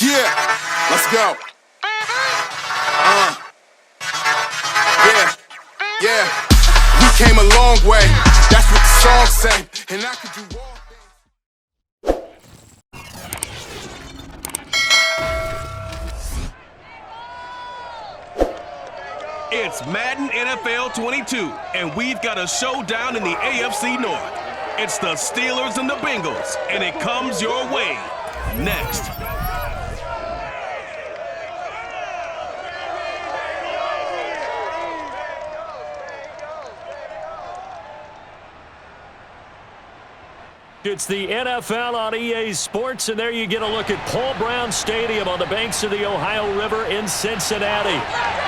Yeah, let's go. Yeah. We came a long way. That's what the song say. And I could do all things. It's Madden NFL 22, and we've got a showdown in the AFC North. It's the Steelers and the Bengals, and it comes your way next. It's the NFL on EA Sports, and there you get a look at Paul Brown Stadium on the banks of the Ohio River in Cincinnati.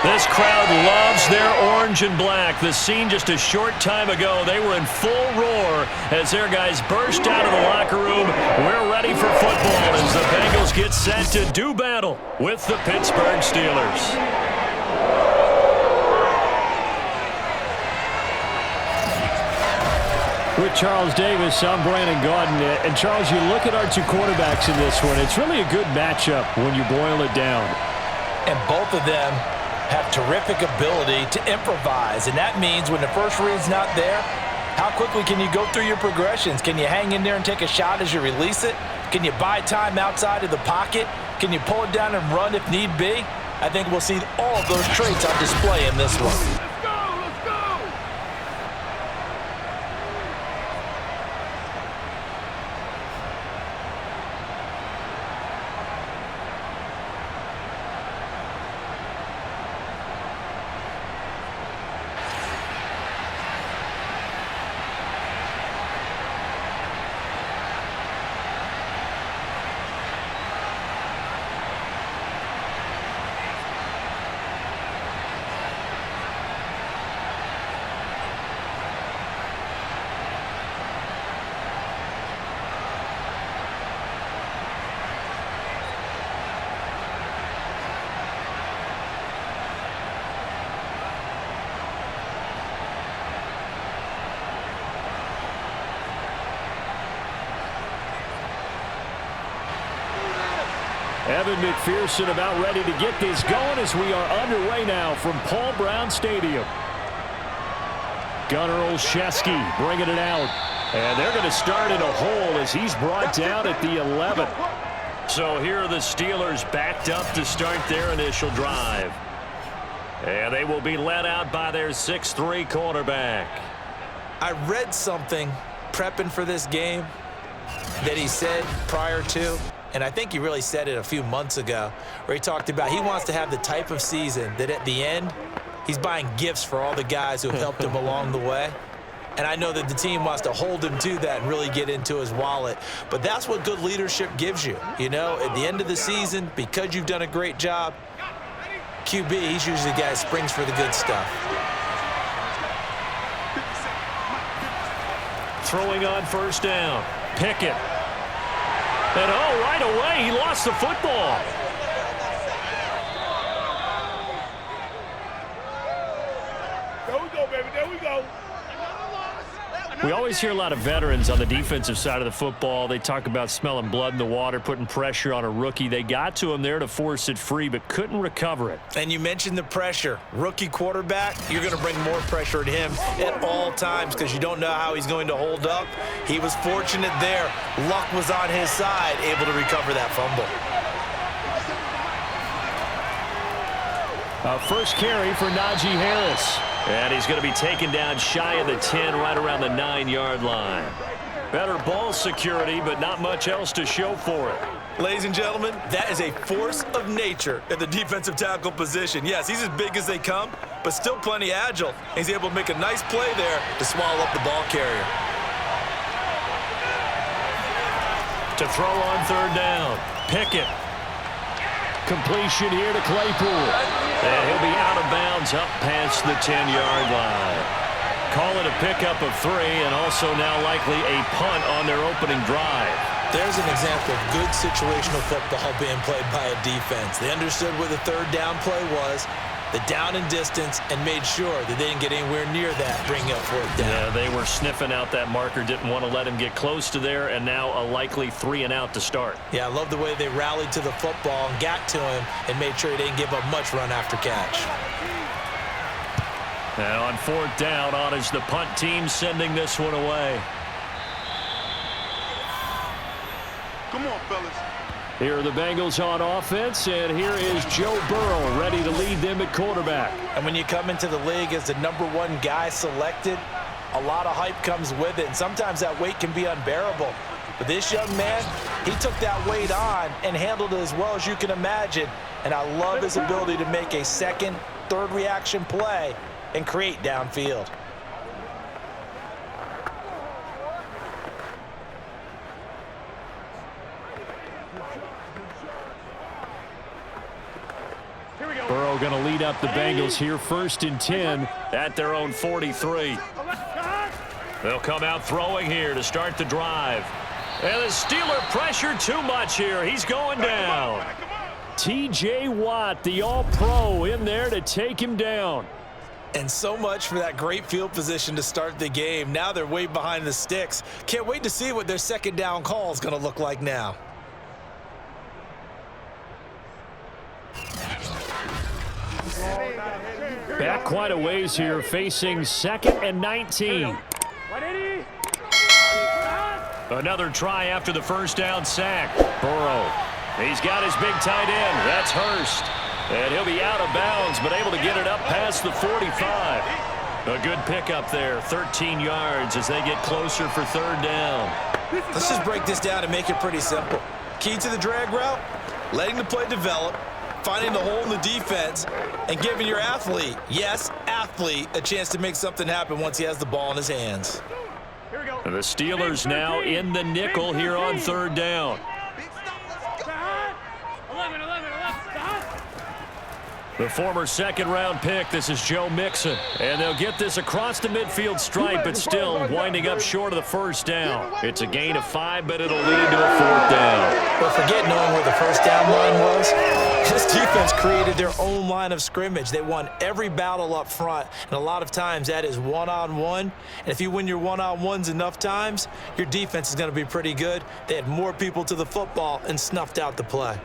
This crowd loves their orange and black. The scene just a short time ago, they were in full roar as their guys burst out of the locker room. We're ready for football as the Bengals get set to do battle with the Pittsburgh Steelers. With Charles Davis, I'm Brandon Gaudin. And Charles, you look at our two quarterbacks in this one, it's really a good matchup when you boil it down. And both of them have terrific ability to improvise. And that means when the first read's not there, how quickly can you go through your progressions? Can you hang in there and take a shot as you release it? Can you buy time outside of the pocket? Can you pull it down and run if need be? I think we'll see all of those traits on display in this one. Evan McPherson about ready to get this going as we are underway now from Paul Brown Stadium. Gunnar Olszewski bringing it out. And they're going to start in a hole as he's brought down at the 11. So here are the Steelers backed up to start their initial drive. And they will be led out by their 6'3" quarterback. I read something prepping for this game that he said prior to, and I think he really said it a few months ago, where he talked about he wants to have the type of season that at the end, he's buying gifts for all the guys who have helped him along the way. And I know that the team wants to hold him to that and really get into his wallet. But that's what good leadership gives you. You know, at the end of the season, because you've done a great job, QB, he's usually the guy that springs for the good stuff. Throwing on first down. Pickett. And oh, right away, he lost the football. There we go, baby. There we go. We always hear a lot of veterans on the defensive side of the football. They talk about smelling blood in the water, putting pressure on a rookie. They got to him there to force it free, but couldn't recover it. And you mentioned the pressure. Rookie quarterback, you're going to bring more pressure at him at all times because you don't know how he's going to hold up. He was fortunate there. Luck was on his side, able to recover that fumble. First carry for Najee Harris. And he's going to be taken down shy of the 10, right around the 9-yard line. Better ball security, but not much else to show for it. Ladies and gentlemen, that is a force of nature at the defensive tackle position. Yes, he's as big as they come, but still plenty agile. He's able to make a nice play there to swallow up the ball carrier. To throw on third down, Pickett. Completion here to Claypool. And he'll be out of bounds up past the 10-yard line. Call it a pickup of 3 and also now likely a punt on their opening drive. There's an example of good situational football being played by a defense. They understood where the third down play was. the down and distance and made sure that they didn't get anywhere near that, bringing up fourth down. Yeah, they were sniffing out that marker, didn't want to let him get close to there, and now a likely 3 and out to start. Yeah, I love the way they rallied to the football and got to him and made sure he didn't give up much run after catch. Now on fourth down, on is the punt team sending this one away. Come on, fellas. Here are the Bengals on offense, and here is Joe Burrow ready to lead them at quarterback. And when you come into the league as the #1 guy selected, a lot of hype comes with it, and sometimes that weight can be unbearable. But this young man, he took that weight on and handled it as well as you can imagine, and I love his ability to make a second, third reaction play and create downfield. Burrow going to lead up the Bengals here, 1st and 10 at their own 43. They'll come out throwing here to start the drive. And the Steeler pressure too much here. He's going down. T.J. Watt, the All-Pro, in there to take him down. And so much for that great field position to start the game. Now they're way behind the sticks. Can't wait to see what their second down call is going to look like now. Back quite a ways here, facing 2nd and 19. Another try after the first down sack. Burrow, he's got his big tight end. That's Hurst. And he'll be out of bounds, but able to get it up past the 45. A good pickup there, 13 yards as they get closer for 3rd down. Let's just break this down and make it pretty simple. Key to the drag route, letting the play develop, finding the hole in the defense, and giving your athlete, yes, athlete, a chance to make something happen once he has the ball in his hands. And the Steelers now in the nickel here on 3rd down. The former 2nd-round pick, this is Joe Mixon. And they'll get this across the midfield stripe, but still winding up short of the 1st down. It's a gain of 5, but it'll lead to a 4th down. But forget knowing where the 1st down line was. This defense created their own line of scrimmage. They won every battle up front, and a lot of times that is one-on-one. And if you win your one-on-ones enough times, your defense is going to be pretty good. They had more people to the football and snuffed out the play.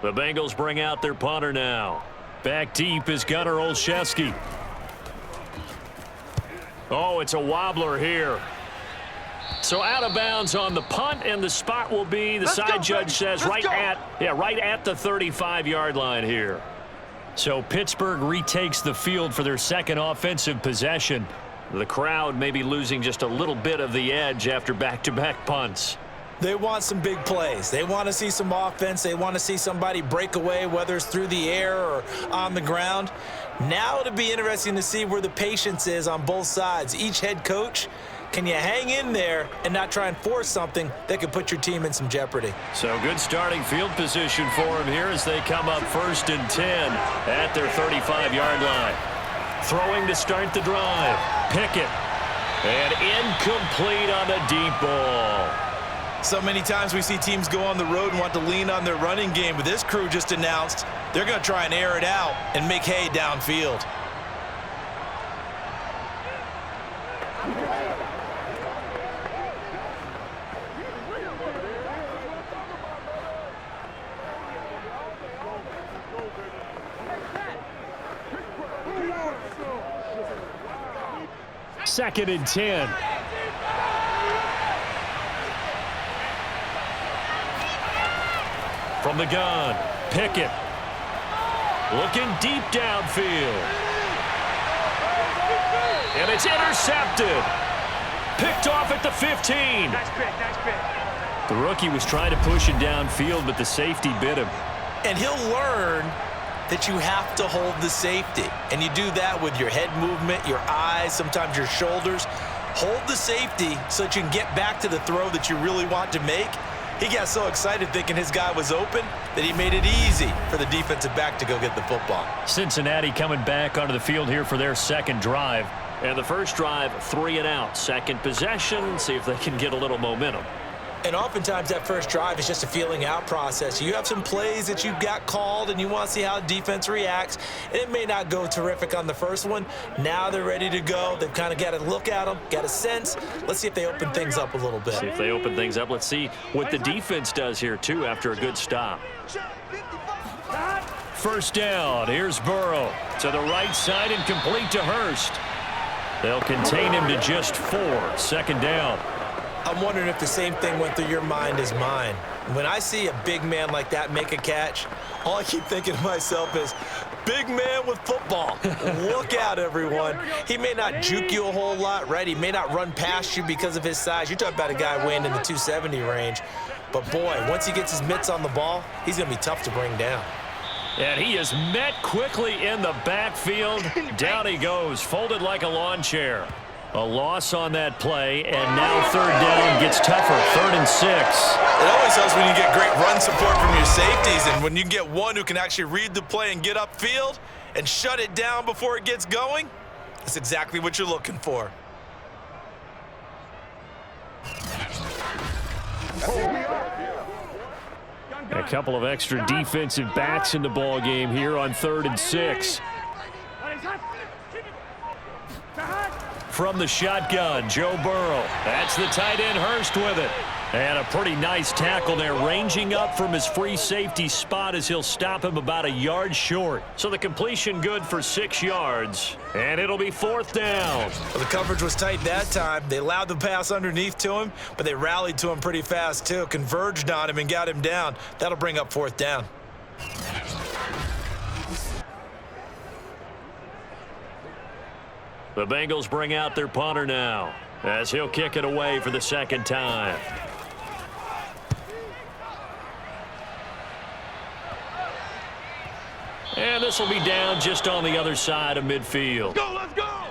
The Bengals bring out their punter now. Back deep is Gunnar Olszewski. Oh, it's a wobbler here. So out of bounds on the punt, and the spot will be, the side judge says, right at the 35-yard line here. So Pittsburgh retakes the field for their 2nd offensive possession. The crowd may be losing just a little bit of the edge after back-to-back punts. They want some big plays. They want to see some offense. They want to see somebody break away, whether it's through the air or on the ground. Now it'll be interesting to see where the patience is on both sides. Each head coach, can you hang in there and not try and force something that could put your team in some jeopardy? So good starting field position for them here as they come up 1st and 10 at their 35-yard line. Throwing to start the drive. Pickett. And incomplete on the deep ball. So many times we see teams go on the road and want to lean on their running game, but this crew just announced they're going to try and air it out and make hay downfield. Second and 10. From the gun, Pickett. Looking deep downfield. And it's intercepted. Picked off at the 15. Nice pick. The rookie was trying to push it downfield, but the safety bit him. And he'll learn that you have to hold the safety. And you do that with your head movement, your eyes, sometimes your shoulders. Hold the safety so that you can get back to the throw that you really want to make. He got so excited thinking his guy was open that he made it easy for the defensive back to go get the football. Cincinnati coming back onto the field here for their 2nd drive. And the first drive, 3 and out. 2nd possession, see if they can get a little momentum. And oftentimes that first drive is just a feeling out process. You have some plays that you've got called and you want to see how defense reacts. And it may not go terrific on the first one. Now they're ready to go. They've kind of got to look at them, got a sense. Let's see if they open things up a little bit. See if they open things up. Let's see what the defense does here, too, after a good stop. First down. Here's Burrow to the right side and complete to Hurst. They'll contain him to just 4. Second down. I'm wondering if the same thing went through your mind as mine. When I see a big man like that make a catch, all I keep thinking to myself is, big man with football. Look out, everyone. He may not juke you a whole lot, right? He may not run past you because of his size. You're talking about a guy weighing in the 270 range. But, boy, once he gets his mitts on the ball, he's going to be tough to bring down. And he is met quickly in the backfield. Down he goes, folded like a lawn chair. A loss on that play, and now third down gets tougher. 3rd and 6. It always helps when you get great run support from your safeties, and when you get one who can actually read the play and get upfield and shut it down before it gets going, that's exactly what you're looking for. A couple of extra defensive backs in the ball game here on 3rd and 6. From the shotgun, Joe Burrow. That's the tight end Hurst with it. And a pretty nice tackle there, ranging up from his free safety spot as he'll stop him about a yard short. So the completion good for 6 yards, and it'll be 4th down. Well, the coverage was tight that time. They allowed the pass underneath to him, but they rallied to him pretty fast, too. Converged on him and got him down. That'll bring up 4th down. The Bengals bring out their punter now as he'll kick it away for the 2nd time. And this will be down just on the other side of midfield. Let's go!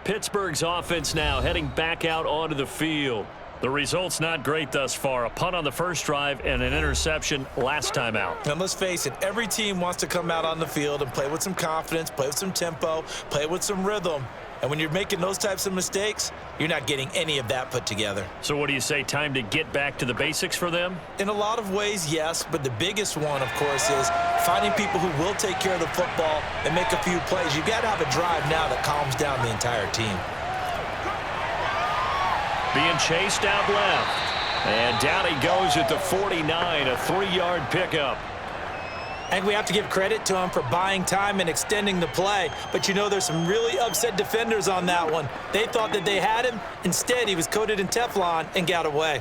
Pittsburgh's offense now heading back out onto the field. The result's not great thus far. A punt on the first drive and an interception last time out. And let's face it, every team wants to come out on the field and play with some confidence, play with some tempo, play with some rhythm. And when you're making those types of mistakes, you're not getting any of that put together. So what do you say, time to get back to the basics for them? In a lot of ways, yes, but the biggest one, of course, is finding people who will take care of the football and make a few plays. You've got to have a drive now that calms down the entire team. Being chased out left. And down he goes at the 49, a 3-yard pickup. I think we have to give credit to him for buying time and extending the play. But, you know, there's some really upset defenders on that one. They thought that they had him. Instead, he was coated in Teflon and got away.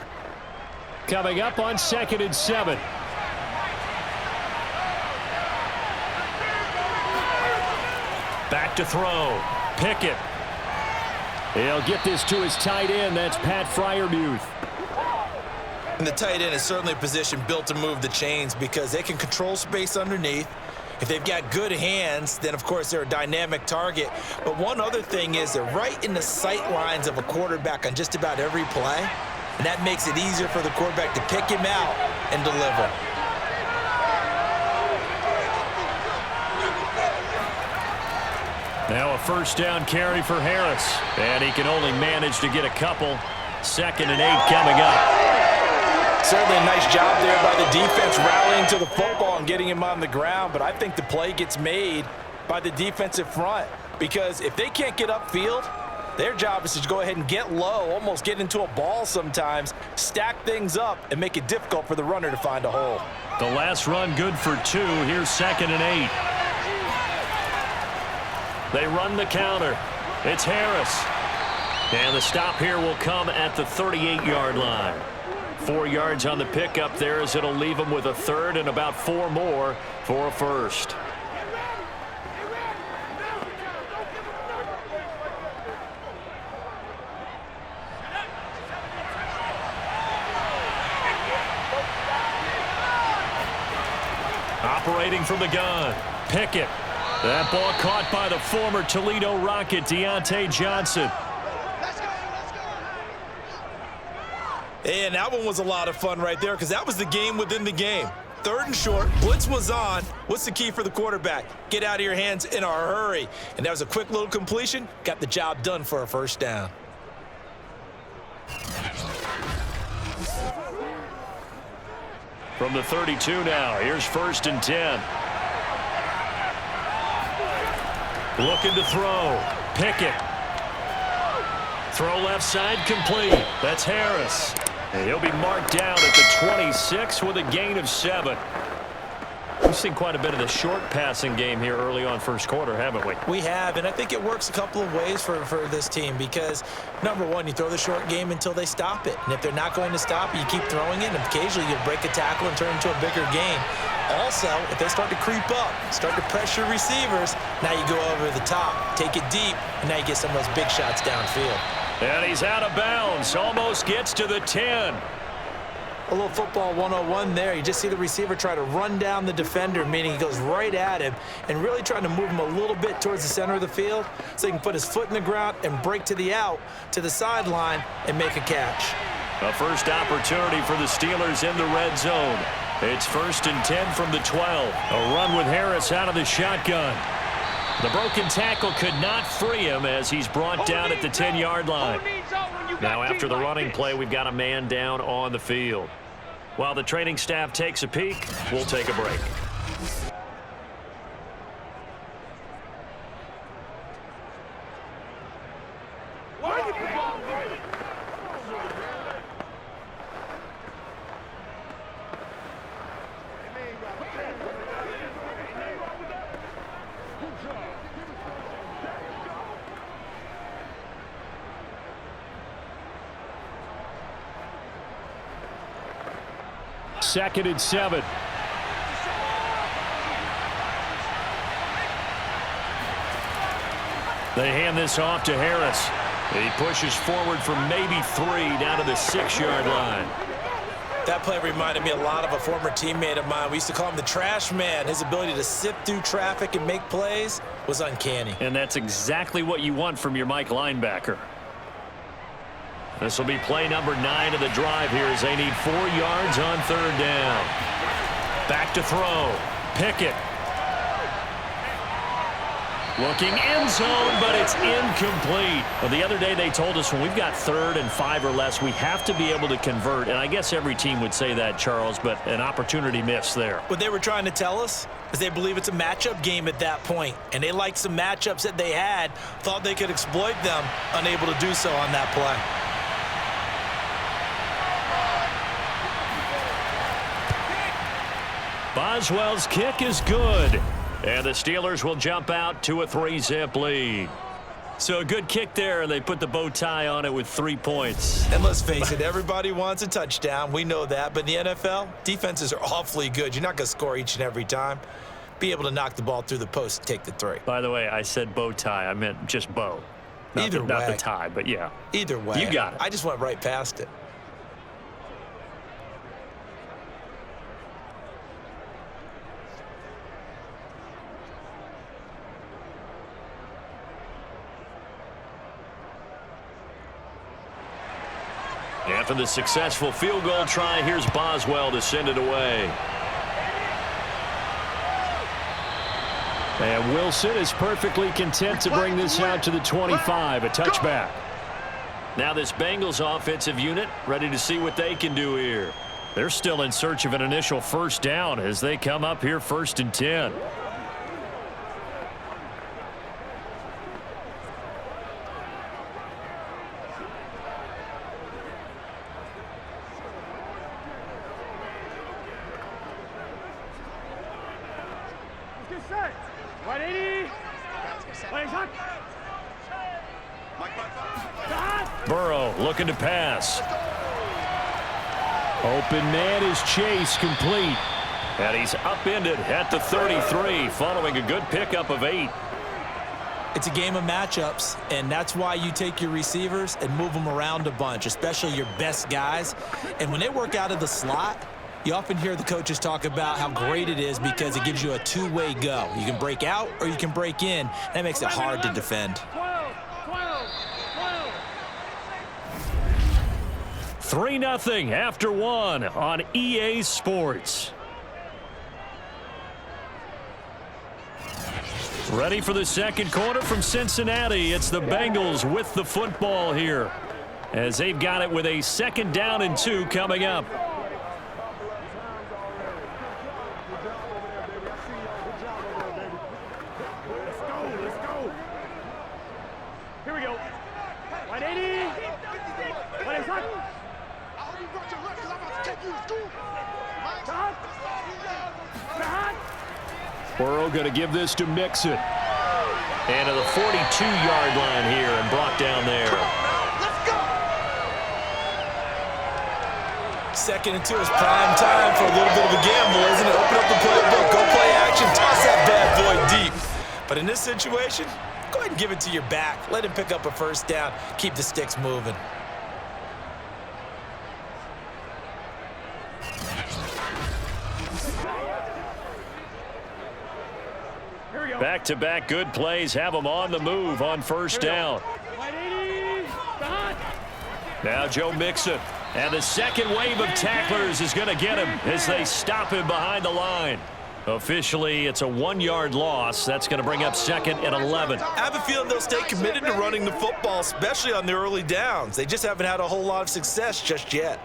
Coming up on 2nd and 7. Back to throw. Pickett. He'll get this to his tight end. That's Pat Freiermuth. And the tight end is certainly a position built to move the chains because they can control space underneath. If they've got good hands, then, of course, they're a dynamic target. But one other thing is they're right in the sight lines of a quarterback on just about every play. And that makes it easier for the quarterback to pick him out and deliver. Now a first down carry for Harris. And he can only manage to get a couple. 2nd and 8 coming up. Certainly a nice job there by the defense rallying to the football and getting him on the ground. But I think the play gets made by the defensive front. Because if they can't get upfield, their job is to go ahead and get low, almost get into a ball sometimes, stack things up, and make it difficult for the runner to find a hole. The last run good for 2. Here's 2nd and 8. They run the counter. It's Harris. And the stop here will come at the 38-yard line. 4 yards on the pickup there as it'll leave them with a 3rd and about 4 more for a first. Operating from the gun, Pickett. That ball caught by the former Toledo Rocket, Deontay Johnson. And that one was a lot of fun right there because that was the game within the game. 3rd and short, blitz was on. What's the key for the quarterback? Get out of your hands in a hurry. And that was a quick little completion. Got the job done for a first down. From the 32 now, here's 1st and 10. Looking to throw. Pickett. Throw left side complete. That's Harris. And he'll be marked down at the 26 with a gain of 7. We've seen quite a bit of the short passing game here early on first quarter, haven't we? We have, and I think it works a couple of ways for this team because, number one, you throw the short game until they stop it. And if they're not going to stop it, you keep throwing it, and occasionally you'll break a tackle and turn it into a bigger gain. Also, if they start to creep up, start to pressure receivers, now you go over the top, take it deep, and now you get some of those big shots downfield. And he's out of bounds, almost gets to the 10. A little football 101 there. You just see the receiver try to run down the defender, meaning he goes right at him and really trying to move him a little bit towards the center of the field so he can put his foot in the ground and break to the out, to the sideline, and make a catch. A first opportunity for the Steelers in the red zone. It's 1st and 10 from the 12. A run with Harris out of the shotgun. The broken tackle could not free him as he's brought down at the 10-yard line. Now after the running play, we've got a man down on the field. While the training staff takes a peek, we'll take a break. Second and 7. They hand this off to Harris. He pushes forward for maybe 3 down to the 6-yard line. That play reminded me a lot of a former teammate of mine. We used to call him the trash man. His ability to sift through traffic and make plays was uncanny. And that's exactly what you want from your Mike linebacker. This will be play number 9 of the drive here as they need 4 yards on 3rd down. Back to throw. Pickett. Looking end zone, but it's incomplete. Well, the other day they told us when we've got 3rd and 5 or less, we have to be able to convert. And I guess every team would say that, Charles, but an opportunity missed there. What they were trying to tell us is they believe it's a matchup game at that point. And they liked some matchups that they had, thought they could exploit them, unable to do so on that play. Boswell's kick is good. And the Steelers will jump out to a 3-zip lead. So a good kick there, and they put the bow tie on it with 3 points. And let's face it, everybody wants a touchdown. We know that. But in the NFL, defenses are awfully good. You're not going to score each and every time. Be able to knock the ball through the post and take the 3. By the way, I said bow tie. I meant just bow. Not the tie, but yeah. Either way. You got it. I just went right past it. After the successful field goal try, here's Boswell to send it away. And Wilson is perfectly content to bring this out to the 25, a touchback. Now this Bengals offensive unit ready to see what they can do here. They're still in search of an initial 1st down as they come up here 1st and 10. Burrow looking to pass. Open man is Chase, complete. And he's upended at the 33 following a good pickup of 8. It's a game of matchups, and that's why you take your receivers and move them around a bunch, especially your best guys. And when they work out of the slot, you often hear the coaches talk about how great it is because it gives you a 2-way go. You can break out or you can break in. That makes it hard to defend. 3-0 after 1 on EA Sports. Ready for the second quarter from Cincinnati. It's the Bengals with the football here. as they've got it with a 2nd down and 2 coming up. Here we go. 180. What is that? Burrow going to give this to Mixon. And to the 42-yard line here and brought down there. Second and 2 is prime time for a little bit of a gamble, isn't it? Open up the playbook, go play action, toss that bad boy deep. But in this situation, go ahead and give it to your back. Let him pick up a 1st down. Keep the sticks moving. Back-to-back good plays have them on the move on 1st down. Now Joe Mixon. And the 2nd wave of tacklers is going to get him as they stop him behind the line. Officially, it's a 1-yard loss. That's going to bring up 2nd and 11. I have a feeling they'll stay committed to running the football, especially on the early downs. They just haven't had a whole lot of success just yet.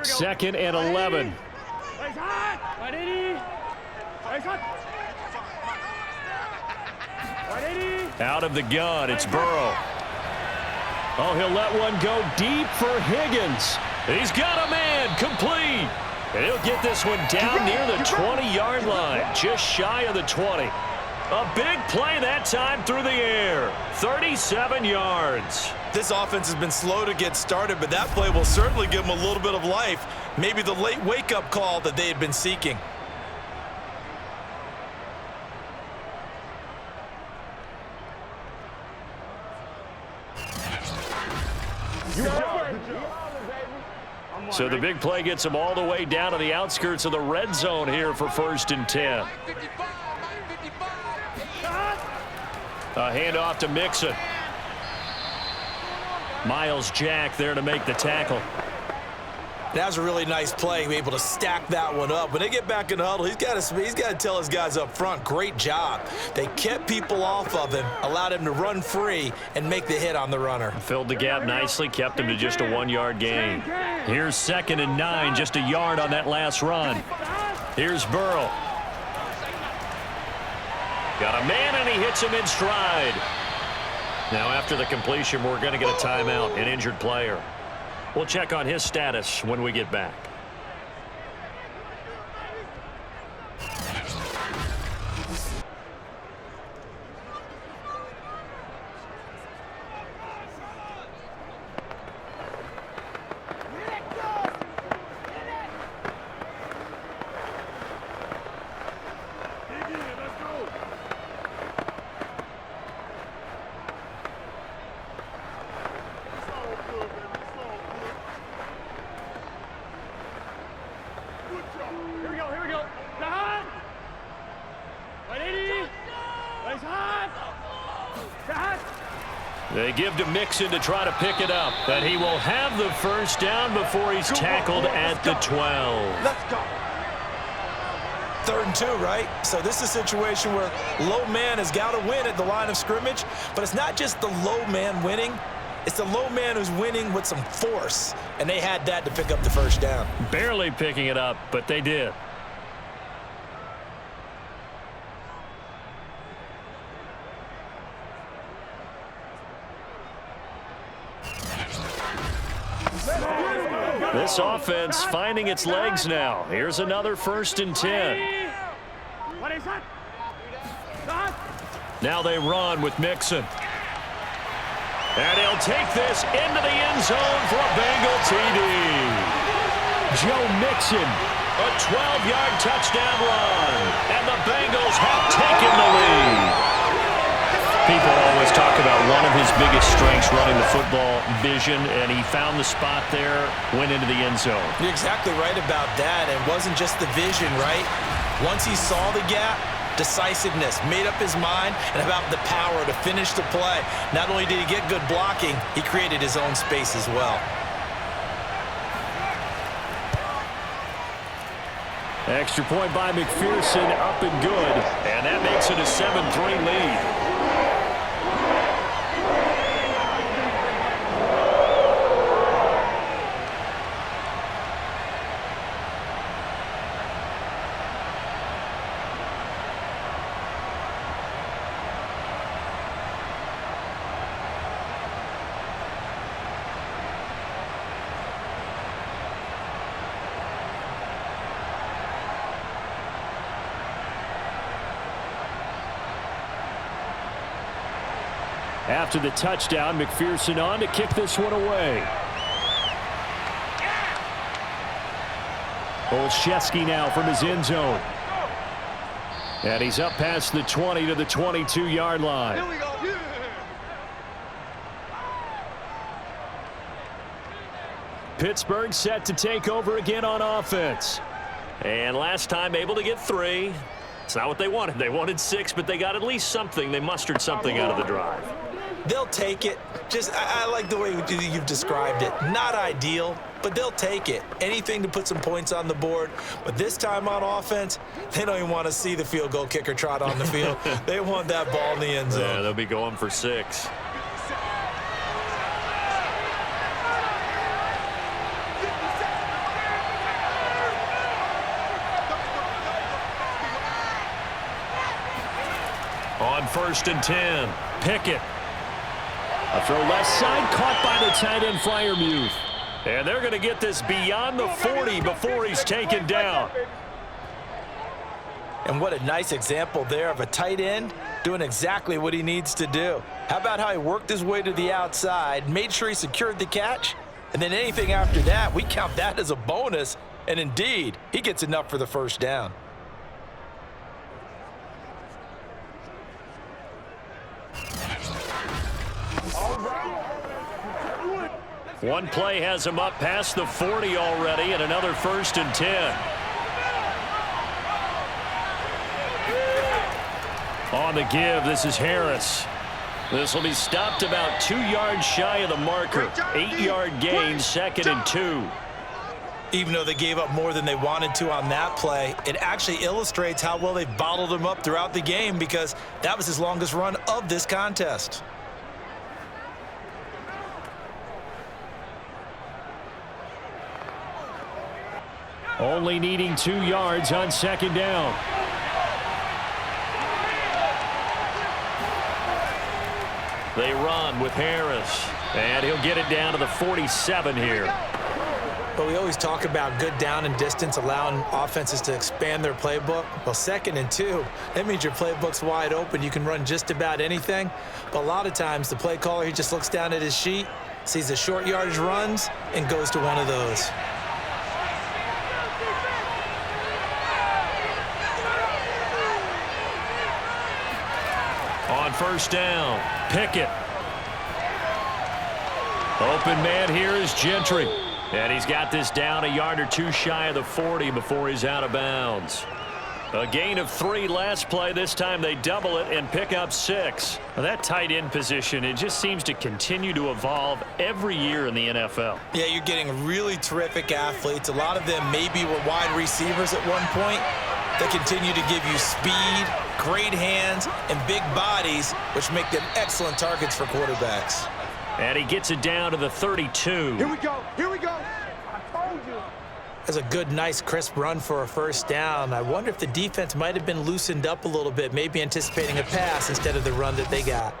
Second and 11. Out of the gun, it's Burrow. Oh, he'll let one go deep for Higgins. He's got a man, complete. And he'll get this one down near the 20-yard line, just shy of the 20. A big play that time through the air, 37 yards. This offense has been slow to get started, but that play will certainly give them a little bit of life. Maybe the late wake-up call that they had been seeking. So the big play gets them all the way down to the outskirts of the red zone here for 1st and 10. A handoff to Mixon. Miles Jack there to make the tackle. That was a really nice play, able to stack that one up. When they get back in the huddle, he's got to tell his guys up front, great job. They kept people off of him, allowed him to run free and make the hit on the runner. Filled the gap nicely, kept him to just a 1-yard gain. Here's 2nd and 9, just a yard on that last run. Here's Burrow. Got a man, and he hits him in stride. Now, after the completion, we're going to get a timeout, an injured player. We'll check on his status when we get back. They give to Mixon to try to pick it up, and he will have the 1st down before he's tackled at the 12. Let's go. 3rd and 2, right? So this is a situation where low man has got to win at the line of scrimmage, but it's not just the low man winning. It's the low man who's winning with some force, and they had that to pick up the 1st down. Barely picking it up, but they did. This offense finding its legs now. Here's another 1st and 10. Now they run with Mixon. And he'll take this into the end zone for a Bengal TD. Joe Mixon, a 12-yard touchdown run. And the Bengals have taken the lead. People always talk about one of his biggest strengths running the football, vision, and he found the spot there, went into the end zone. You're exactly right about that. It wasn't just the vision, right? Once he saw the gap, decisiveness, made up his mind, and about the power to finish the play. Not only did he get good blocking, he created his own space as well. Extra point by McPherson, up and good. And that makes it a 7-3 lead. After the touchdown, McPherson on to kick this one away. Olszewski now from his end zone. And he's up past the 20 to the 22-yard line. Pittsburgh set to take over again on offense. And last time able to get 3. It's not what they wanted. They wanted 6, but they got at least something. They mustered something out of the drive. They'll take it. I like the way you've described it. Not ideal, but they'll take it. Anything to put some points on the board. But this time on offense, they don't even want to see the field goal kicker trot on the field. They want that ball in the end zone. Yeah, they'll be going for 6. On 1st and 10, Pickett. A throw left side, caught by the tight end Freiermuth. And they're going to get this beyond the 40 before he's taken down. And what a nice example there of a tight end doing exactly what he needs to do. How about how he worked his way to the outside, made sure he secured the catch, and then anything after that, we count that as a bonus. And indeed, he gets enough for the first down. One play has him up past the 40 already, and another 1st and 10. On the give, this is Harris. This will be stopped about 2 yards shy of the marker. 8-yard gain, 2nd and 2. Even though they gave up more than they wanted to on that play, it actually illustrates how well they've bottled him up throughout the game, because that was his longest run of this contest. Only needing 2 yards on 2nd down. They run with Harris, and he'll get it down to the 47 here. But we always talk about good down and distance, allowing offenses to expand their playbook. Well, 2nd and 2, that means your playbook's wide open. You can run just about anything. But a lot of times, the play caller, he just looks down at his sheet, sees the short yardage runs, and goes to one of those. On 1st down, Pickett. Open man here is Gentry. And he's got this down a yard or 2 shy of the 40 before he's out of bounds. A gain of 3 last play. This time they double it and pick up 6. Now that tight end position, it just seems to continue to evolve every year in the NFL. Yeah, you're getting really terrific athletes. A lot of them maybe were wide receivers at one point. They continue to give you speed, great hands, and big bodies, which make them excellent targets for quarterbacks. And he gets it down to the 32. Here we go. Here we go. I told you. That's a good, nice, crisp run for a 1st down. I wonder if the defense might have been loosened up a little bit, maybe anticipating a pass instead of the run that they got.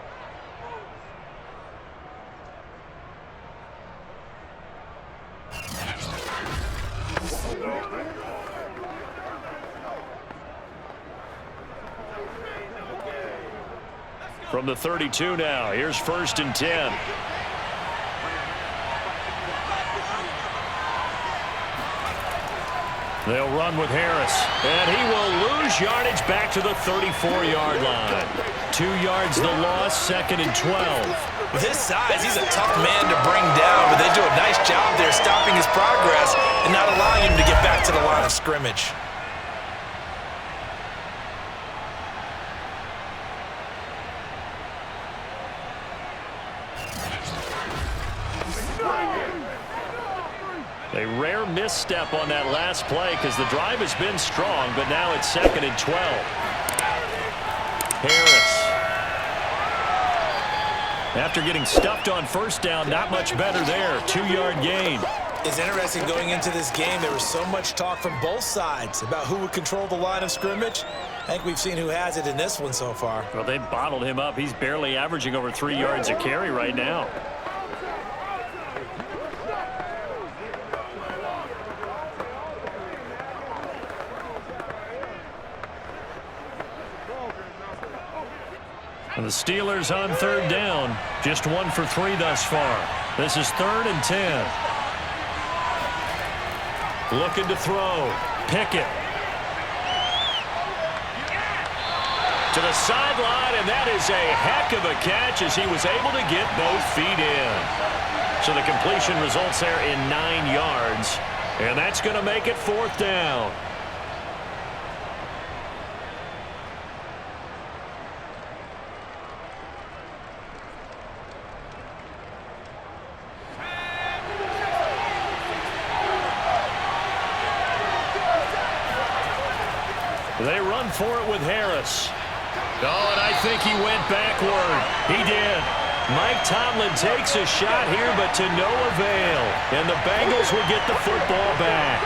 From the 32 now, here's 1st and 10. They'll run with Harris, and he will lose yardage back to the 34-yard line. 2 yards the loss, 2nd and 12. With his size, he's a tough man to bring down, but they do a nice job there stopping his progress and not allowing him to get back to the line of scrimmage. A rare misstep on that last play because the drive has been strong, but now it's 2nd and 12. Harris. After getting stuffed on first down, not much better there. 2-yard gain. It's interesting going into this game. There was so much talk from both sides about who would control the line of scrimmage. I think we've seen who has it in this one so far. Well, they bottled him up. He's barely averaging over 3 yards a carry right now. And the Steelers on 3rd down. Just 1 for 3 thus far. This is 3rd and 10. Looking to throw. Pickett. To the sideline, and that is a heck of a catch as he was able to get both feet in. So the completion results there in 9 yards. And that's going to make it 4th down. They run for it with Harris. Oh, and I think he went backward. He did. Mike Tomlin takes a shot here, but to no avail. And the Bengals will get the football back.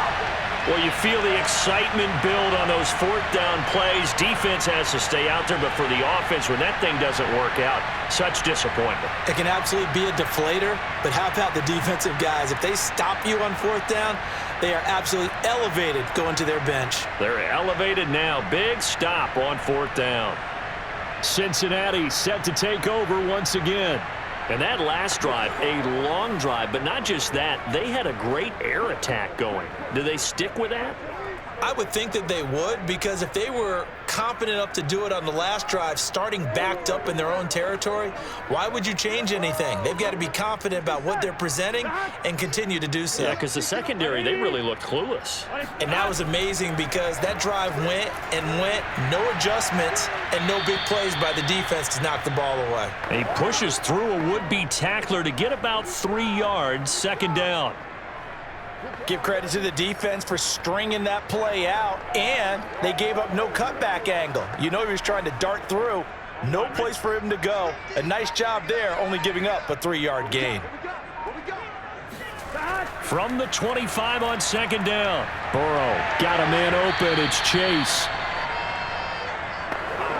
Well, you feel the excitement build on those 4th down plays. Defense has to stay out there, but for the offense, when that thing doesn't work out, such disappointment. It can absolutely be a deflator, but how about the defensive guys? If they stop you on 4th down, they are absolutely elevated going to their bench. They're elevated now. Big stop on 4th down. Cincinnati set to take over once again. And that last drive, a long drive, but not just that, they had a great air attack going. Do they stick with that? I would think that they would, because if they were competent enough to do it on the last drive, starting backed up in their own territory, why would you change anything? They've got to be confident about what they're presenting and continue to do so. Yeah, because the secondary, they really looked clueless. And that was amazing because that drive went and went, no adjustments and no big plays by the defense to knock the ball away. He pushes through a would-be tackler to get about 3 yards, 2nd down. Give credit to the defense for stringing that play out, and they gave up no cutback angle. You know he was trying to dart through. No place for him to go. A nice job there, only giving up a 3-yard gain. From the 25 on 2nd down. Burrow got a man open. It's Chase.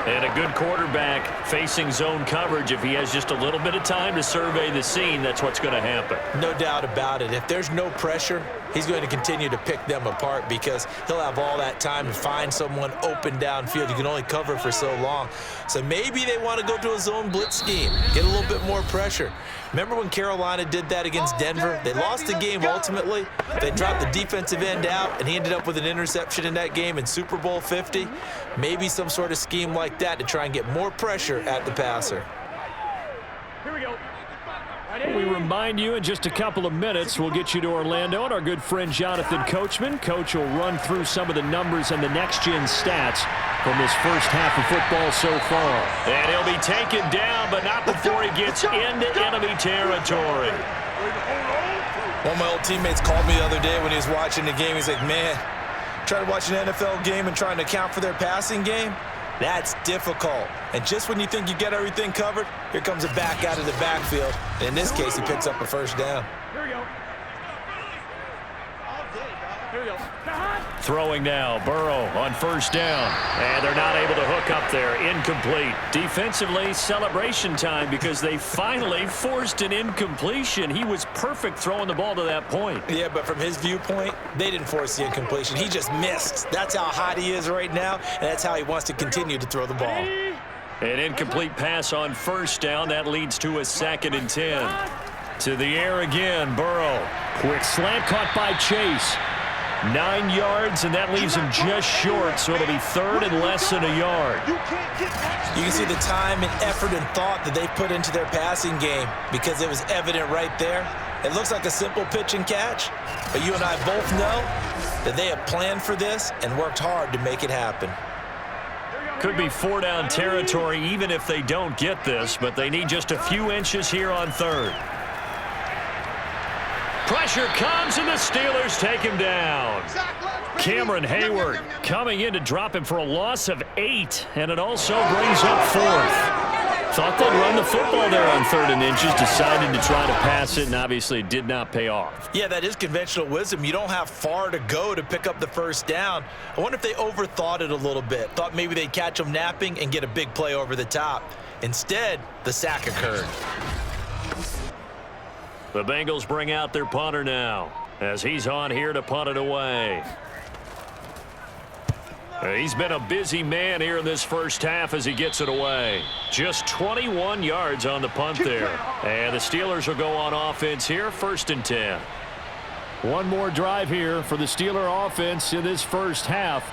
And a good quarterback facing zone coverage. If he has just a little bit of time to survey the scene, that's what's going to happen. No doubt about it. If there's no pressure, he's going to continue to pick them apart because he'll have all that time to find someone open downfield. You can only cover for so long. So maybe they want to go to a zone blitz scheme, get a little bit more pressure. Remember when Carolina did that against Denver? They lost the game ultimately. They dropped the defensive end out, and he ended up with an interception in that game in Super Bowl 50. Maybe some sort of scheme like that to try and get more pressure at the passer. Here we go. We remind you in just a couple of minutes, we'll get you to Orlando and our good friend Jonathan Coachman. Coach will run through some of the numbers and the next-gen stats from this first half of football so far. And he'll be taken down, but not before he gets into enemy territory. One of my old teammates called me the other day when he was watching the game. He's like, man, trying to watch an NFL game and trying to account for their passing game? That's difficult. And just when you think you get everything covered, here comes a back out of the backfield. And in this case, he picks up a first down. Here we go. Throwing now, Burrow on 1st down. And they're not able to hook up there. Incomplete. Defensively, celebration time because they finally forced an incompletion. He was perfect throwing the ball to that point. Yeah, but from his viewpoint, they didn't force the incompletion. He just missed. That's how hot he is right now, and that's how he wants to continue to throw the ball. An incomplete pass on 1st down. That leads to a 2nd and 10. To the air again, Burrow. Quick slant caught by Chase. 9 yards, and that leaves him just short, so it'll be 3rd and less than a yard. You can see the time and effort and thought that they put into their passing game because it was evident right there. It looks like a simple pitch and catch, but you and I both know that they have planned for this and worked hard to make it happen. Could be 4-down territory even if they don't get this, but they need just a few inches here on 3rd. Pressure comes, and the Steelers take him down. Cameron Hayward coming in to drop him for a loss of 8, and it also brings up 4th. Thought they'd run the football there on 3rd and inches, decided to try to pass it, and obviously it did not pay off. Yeah, that is conventional wisdom. You don't have far to go to pick up the first down. I wonder if they overthought it a little bit. Thought maybe they'd catch them napping and get a big play over the top. Instead, the sack occurred. The Bengals bring out their punter now as he's on here to punt it away. He's been a busy man here in this first half as he gets it away. Just 21 yards on the punt there. And the Steelers will go on offense here, 1st and 10. One more drive here for the Steeler offense in this first half.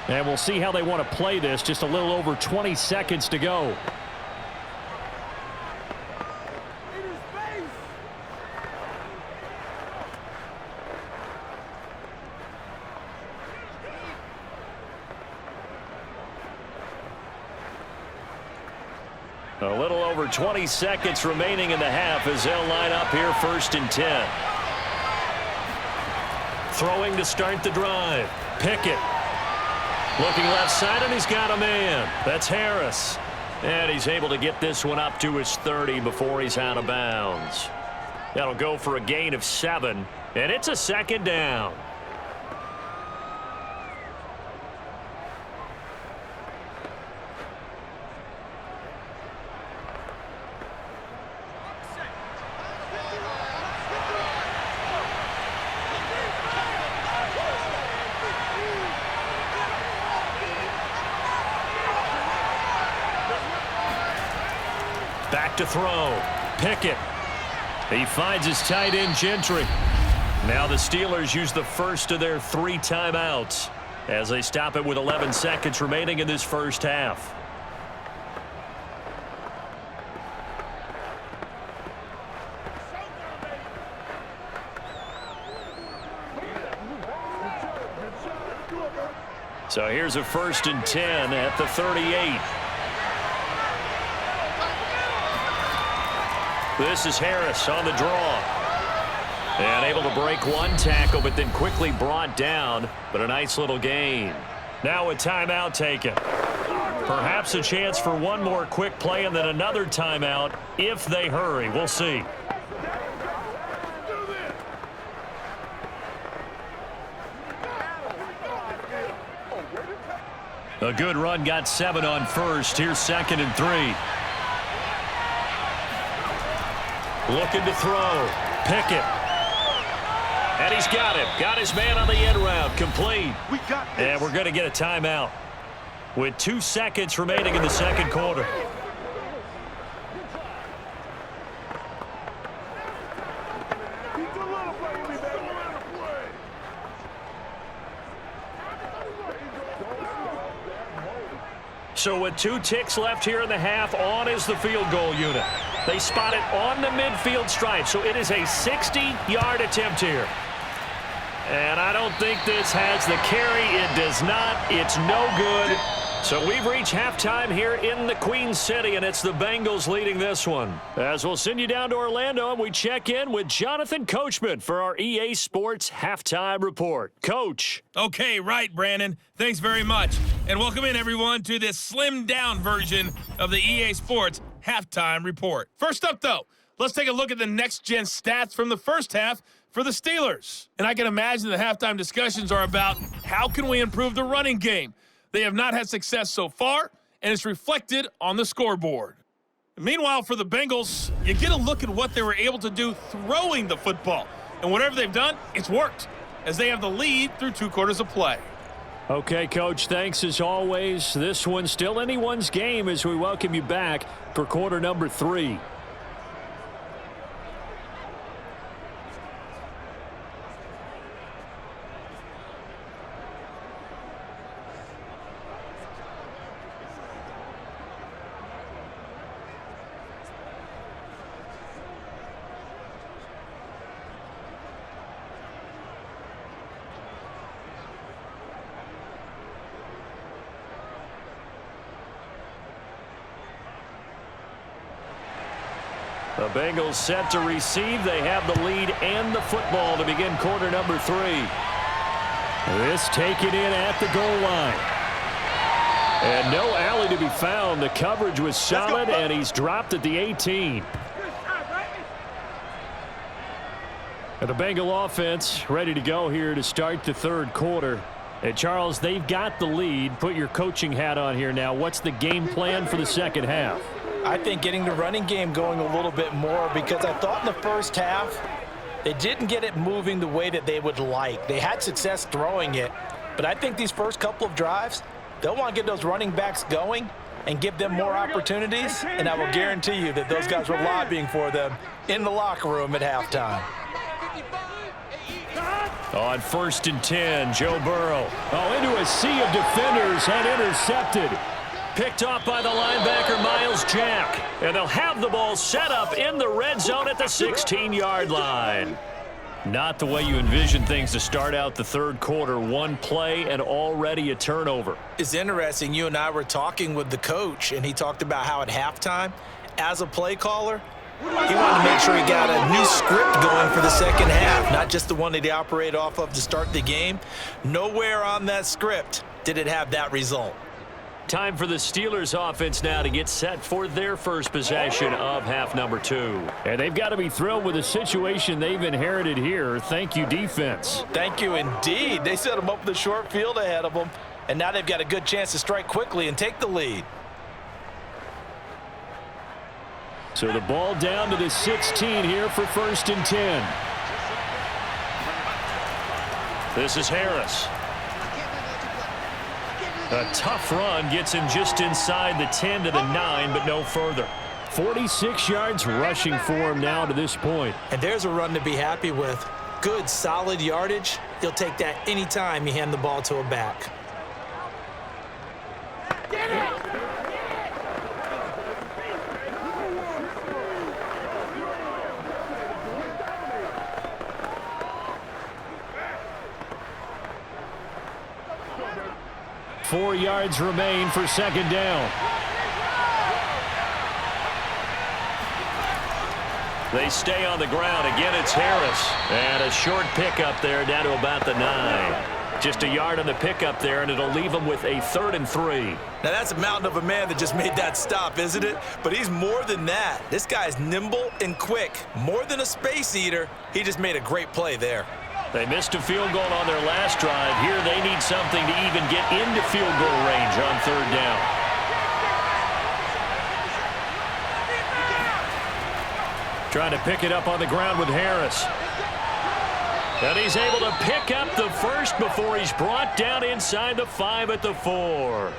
And we'll see how they want to play this. Just a little over 20 seconds to go. A little over 20 seconds remaining in the half as they'll line up here, 1st and 10. Throwing to start the drive. Pickett. Looking left side, and he's got a man. That's Harris. And he's able to get this one up to his 30 before he's out of bounds. That'll go for a gain of 7, and it's a 2nd down. Back to throw. Pickett. He finds his tight end, Gentry. Now the Steelers use the first of their 3 timeouts as they stop it with 11 seconds remaining in this first half. So here's a 1st and 10 at the 38. This is Harris on the draw. And able to break one tackle, but then quickly brought down. But a nice little gain. Now a timeout taken. Perhaps a chance for one more quick play and then another timeout if they hurry. We'll see. A good run, got 7 on first. Here's 2nd and 3. Looking to throw. Pickett. And he's got him. Got his man on the end route. Complete. And we're going to get a timeout with 2 seconds remaining in the second quarter. So with 2 ticks left here in the half, on is the field goal unit. They spot it on the midfield stripe, so it is a 60-yard attempt here. And I don't think this has the carry. It does not. It's no good. So we've reached halftime here in the Queen City, and it's the Bengals leading this one. As we'll send you down to Orlando, and we check in with Jonathan Coachman for our EA Sports Halftime Report. Coach. Okay, right, Brandon. Thanks very much. And welcome in, everyone, to this slimmed-down version of the EA Sports Halftime Report. First up, though, let's take a look at the next-gen stats from the first half for the Steelers. And I can imagine the halftime discussions are about how can we improve the running game. They have not had success so far, and it's reflected on the scoreboard. Meanwhile, for the Bengals, you get a look at what they were able to do throwing the football. And whatever they've done, it's worked, as they have the lead through 2 quarters of play. Okay, Coach, thanks as always. This one's still anyone's game as we welcome you back for quarter number 3. The Bengals set to receive. They have the lead and the football to begin quarter number 3. This taken in at the goal line. And no alley to be found. The coverage was solid, and he's dropped at the 18. And the Bengal offense ready to go here to start the third quarter. And Charles, they've got the lead. Put your coaching hat on here now. What's the game plan for the second half? I think getting the running game going a little bit more, because I thought in the first half they didn't get it moving the way that they would like. They had success throwing it, but I think these first couple of drives, they'll want to get those running backs going and give them more opportunities, and I will guarantee you that those guys were lobbying for them in the locker room at halftime. On 1st and 10, Joe Burrow. Into a sea of defenders and intercepted. Picked off by the linebacker, Miles Jack. And they'll have the ball set up in the red zone at the 16-yard line. Not the way you envision things to start out the third quarter. One play and already a turnover. It's interesting. You and I were talking with the coach, and he talked about how at halftime, as a play caller, he wanted to make sure he got a new script going for the second half, not just the one that he operated off of to start the game. Nowhere on that script did it have that result. Time for the Steelers offense now to get set for their first possession of half number 2. And they've got to be thrilled with the situation they've inherited here. Thank you, defense. Thank you indeed. They set them up with a short field ahead of them, and now they've got a good chance to strike quickly and take the lead. So the ball down to the 16 here for 1st and 10. This is Harris. A tough run gets him just inside the 10 to the 9, but no further. 46 yards rushing for him now to this point. And there's a run to be happy with. Good, solid yardage. He'll take that anytime you hand the ball to a back. Four yards remain for second down. They stay on the ground. Again, it's Harris. And a short pickup there down to about the 9. Just a yard on the pickup there, and it'll leave them with a 3rd and 3. Now, that's a mountain of a man that just made that stop, isn't it? But he's more than that. This guy's nimble and quick. More than a space eater. He just made a great play there. They missed a field goal on their last drive. Here they need something to even get into field goal range on 3rd down. Trying to pick it up on the ground with Harris. And he's able to pick up the first before he's brought down inside the 5 at the 4.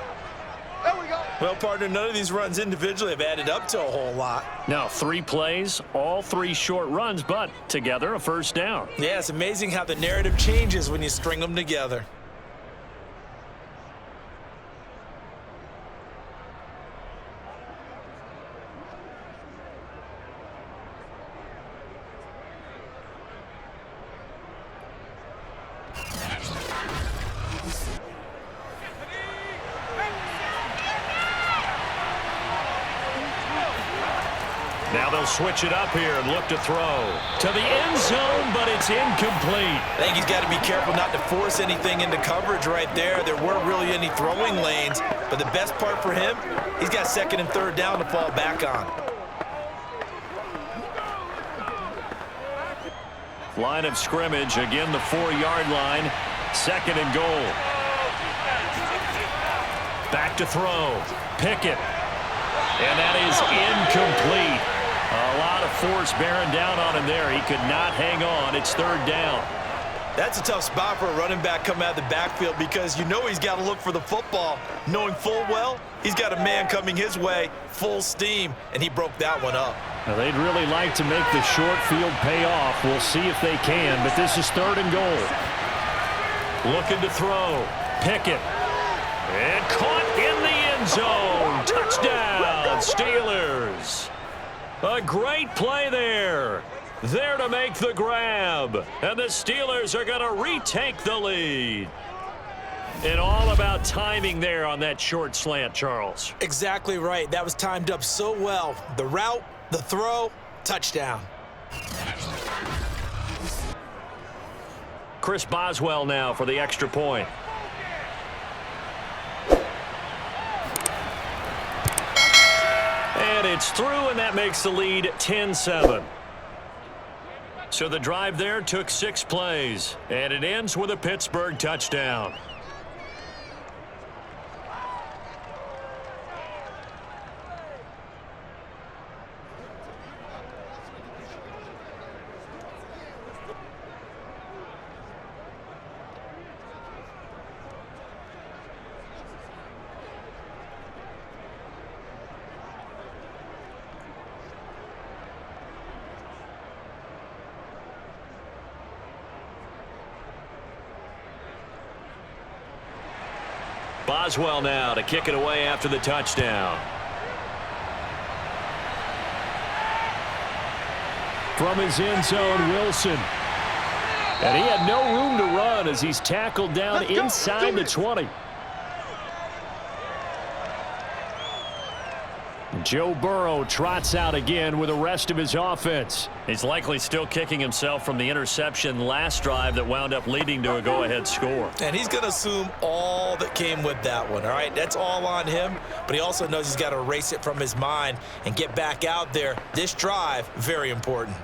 There we go. Well, partner, none of these runs individually have added up to a whole lot. Now, 3 plays, all 3 short runs, but together a first down. Yeah, it's amazing how the narrative changes when you string them together. Now they'll switch it up here and look to throw. To the end zone, but it's incomplete. I think he's got to be careful not to force anything into coverage right there. There weren't really any throwing lanes, but the best part for him, he's got 2nd and 3rd down to fall back on. Line of scrimmage, again the 4-yard line. 2nd and goal. Back to throw. Pickett. And that is incomplete. A lot of force bearing down on him there. He could not hang on. It's 3rd down. That's a tough spot for a running back coming out of the backfield, because you know he's got to look for the football, knowing full well he's got a man coming his way full steam, and he broke that one up. Now, they'd really like to make the short field pay off. We'll see if they can, but this is 3rd and goal. Looking to throw. Pickett. And caught in the end zone. Touchdown, Steelers. A great play there. There to make the grab. And the Steelers are going to retake the lead. And all about timing there on that short slant, Charles. Exactly right. That was timed up so well. The route, the throw, Touchdown. Chris Boswell now for the extra point. And it's through, and that makes the lead 10-7. So the drive there took 6 plays, and it ends with a Pittsburgh touchdown. Boswell now to kick it away after the touchdown. From his end zone, Wilson. And he had no room to run as he's tackled down inside the 20. Joe Burrow trots out again with the rest of his offense. He's likely still kicking himself from the interception last drive that wound up leading to a go-ahead score. And he's going to assume all that came with that one, all right? That's all on him, but he also knows he's got to erase it from his mind and get back out there. This drive, very important.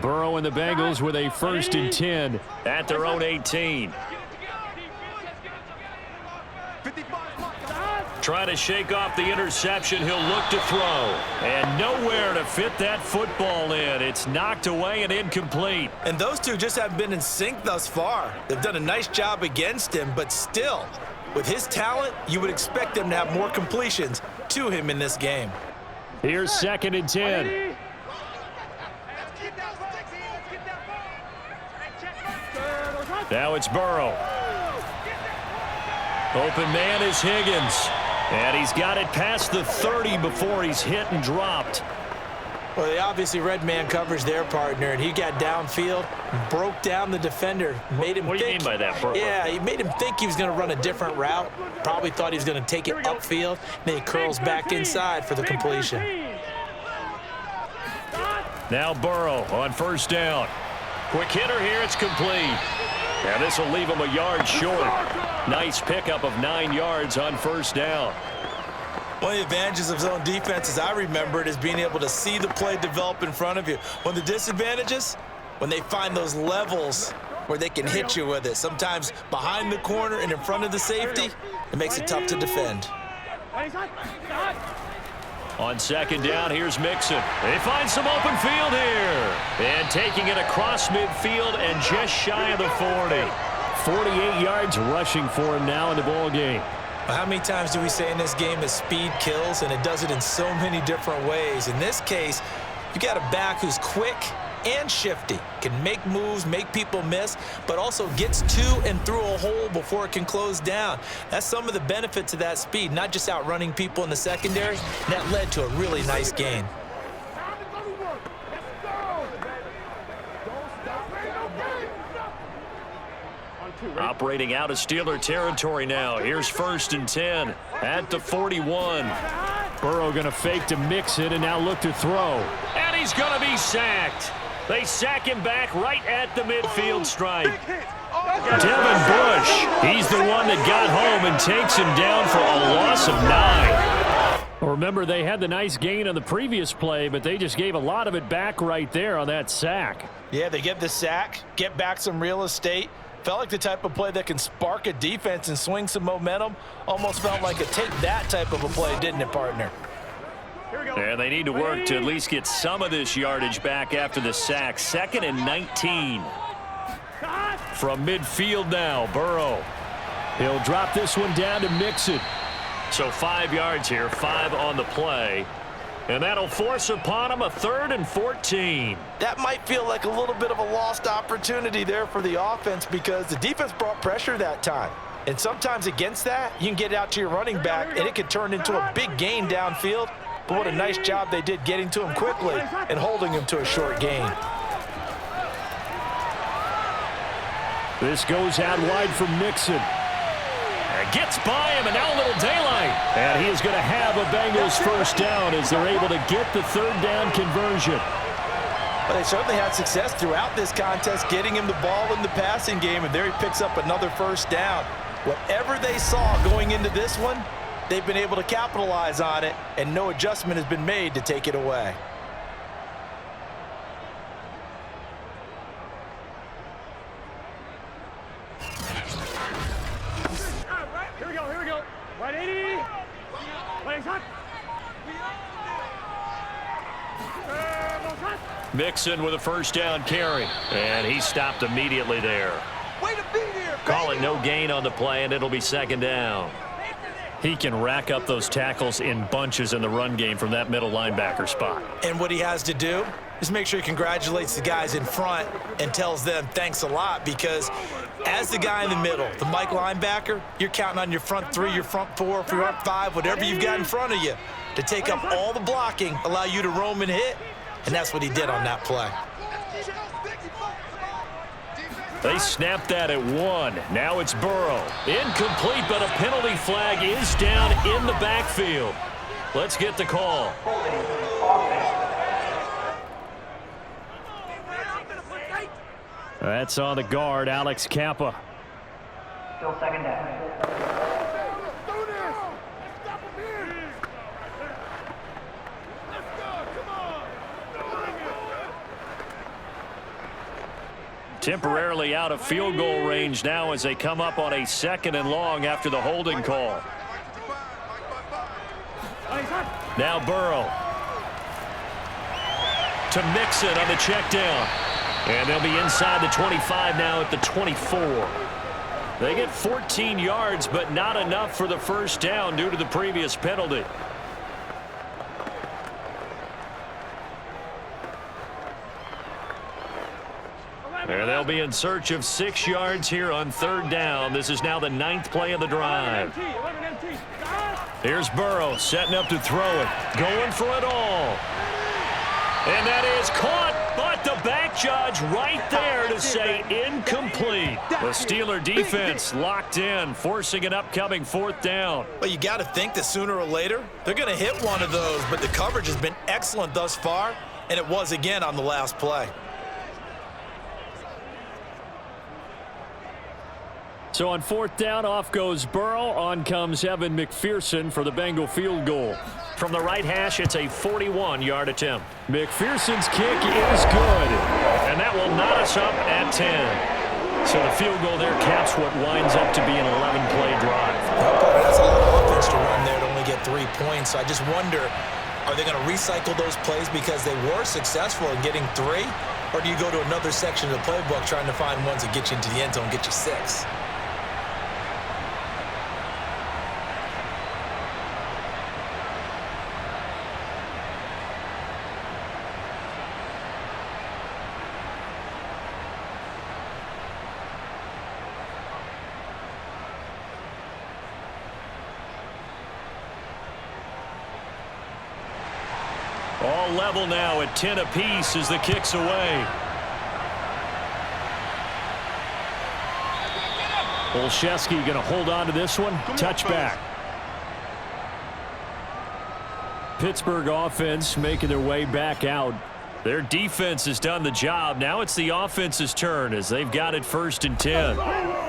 Burrow and the Bengals with a 1st and 10 at their own 18. Trying to shake off the interception. He'll look to throw. And nowhere to fit that football in. It's knocked away and incomplete. And those two just haven't been in sync thus far. They've done a nice job against him, but still, with his talent, you would expect them to have more completions to him in this game. Here's 2nd and 10. Now it's Burrow. Open man is Higgins. And he's got it past the 30 before he's hit and dropped. Well, they obviously read man coverage their partner, and he got downfield, broke down the defender, made him What do you mean by that, Burrow? Yeah, he made him think he was going to run a different route. Probably thought he was going to take it upfield. Then he curls back inside for the completion. Now Burrow on 1st down. Quick hitter here, it's complete. And this will leave him a yard short. Nice pickup of 9 yards on 1st down. One of the advantages of zone defense, as I remember it, is being able to see the play develop in front of you. One of the disadvantages, when they find those levels where they can hit you with it. Sometimes behind the corner and in front of the safety, it makes it tough to defend. On 2nd down, here's Mixon. They find some open field here. And taking it across midfield and just shy of the 40. 48 yards rushing for him now in the ball game. Well, how many times do we say in this game that speed kills, and it does it in so many different ways? In this case, you got a back who's quick and shifty, can make moves, make people miss, but also gets to and through a hole before it can close down. That's some of the benefits of that speed, not just outrunning people in the secondary. And that led to a really nice gain. Operating out of Steeler territory now. Here's 1st and 10 at the 41. Burrow going to fake to mix it and now look to throw. And he's going to be sacked. They sack him back right at the midfield stripe. Devin Bush, he's the one that got home and takes him down for a loss of 9. Remember, they had the nice gain on the previous play, but they just gave a lot of it back right there on that sack. Yeah, they get the sack, get back some real estate. Felt like the type of play that can spark a defense and swing some momentum. Almost felt like a take that type of a play, didn't it, partner? And they need to work to at least get some of this yardage back after the sack. 2nd and 19. From midfield now, Burrow. He'll drop this one down to Mixon. So 5 yards here, 5 on the play. And that'll force upon him a 3rd and 14. That might feel like a little bit of a lost opportunity there for the offense because the defense brought pressure that time. And sometimes against that, you can get it out to your running back, and it could turn into a big gain downfield. But what a nice job they did getting to him quickly and holding him to a short gain. This goes out wide for Mixon. gets by him, and now a little daylight. And he is going to have a Bengals first down as they're able to get the third down conversion. Well, they certainly had success throughout this contest, getting him the ball in the passing game, and there he picks up another first down. Whatever they saw going into this one, they've been able to capitalize on it, and no adjustment has been made to take it away. Here we go. 180. Legs hot. Mixon with a first down carry, and he stopped immediately there. Way to be there, Call it no gain on the play, and it'll be second down. He can rack up those tackles in bunches in the run game from that middle linebacker spot. And what he has to do is make sure he congratulates the guys in front and tells them thanks a lot, because as the guy in the middle, the Mike linebacker, you're counting on your front three, your front four, your front five, whatever you've got in front of you to take up all the blocking, allow you to roam and hit, and that's what he did on that play. They snapped that at 1. Now it's Burrow. Incomplete, but a penalty flag is down in the backfield. Let's get the call. That's on the guard, Alex Kappa. Still second down. Temporarily out of field goal range now as they come up on a 2nd and long after the holding call. Now Burrow to Mixon on the check down. And they'll be inside the 25 now at the 24. They get 14 yards, but not enough for the first down due to the previous penalty. And they'll be in search of 6 yards here on third down. This is now the 9th play of the drive. Here's Burrow setting up to throw it. Going for it all. And that is caught, but the back judge right there to say incomplete. The Steeler defense locked in, forcing an upcoming 4th down. Well, you got to think that sooner or later they're going to hit one of those, but the coverage has been excellent thus far, and it was again on the last play. So on 4th down, off goes Burrow. On comes Evan McPherson for the Bengal field goal. From the right hash, it's a 41-yard attempt. McPherson's kick is good, and that will knot us up at 10. So the field goal there caps what winds up to be an 11-play drive. That's a lot of offense to run there to only get 3 points. So I just wonder, are they going to recycle those plays because they were successful in getting 3? Or do you go to another section of the playbook trying to find ones that get you into the end zone, get you 6? All level now at 10 apiece as the kick's away. Olszewski going to hold on to this one. Touchback. Pittsburgh offense making their way back out. Their defense has done the job. Now it's the offense's turn as they've got it 1st and 10.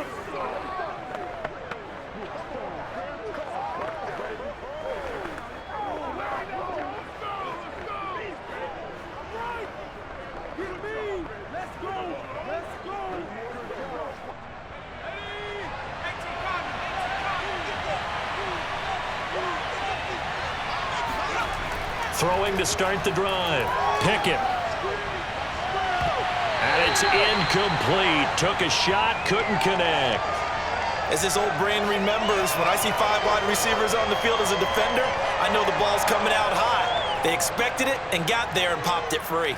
Throwing to start the drive. Pickett. And it's incomplete. Took a shot, couldn't connect. As this old brain remembers, when I see 5 wide receivers on the field as a defender, I know the ball's coming out hot. They expected it and got there and popped it free.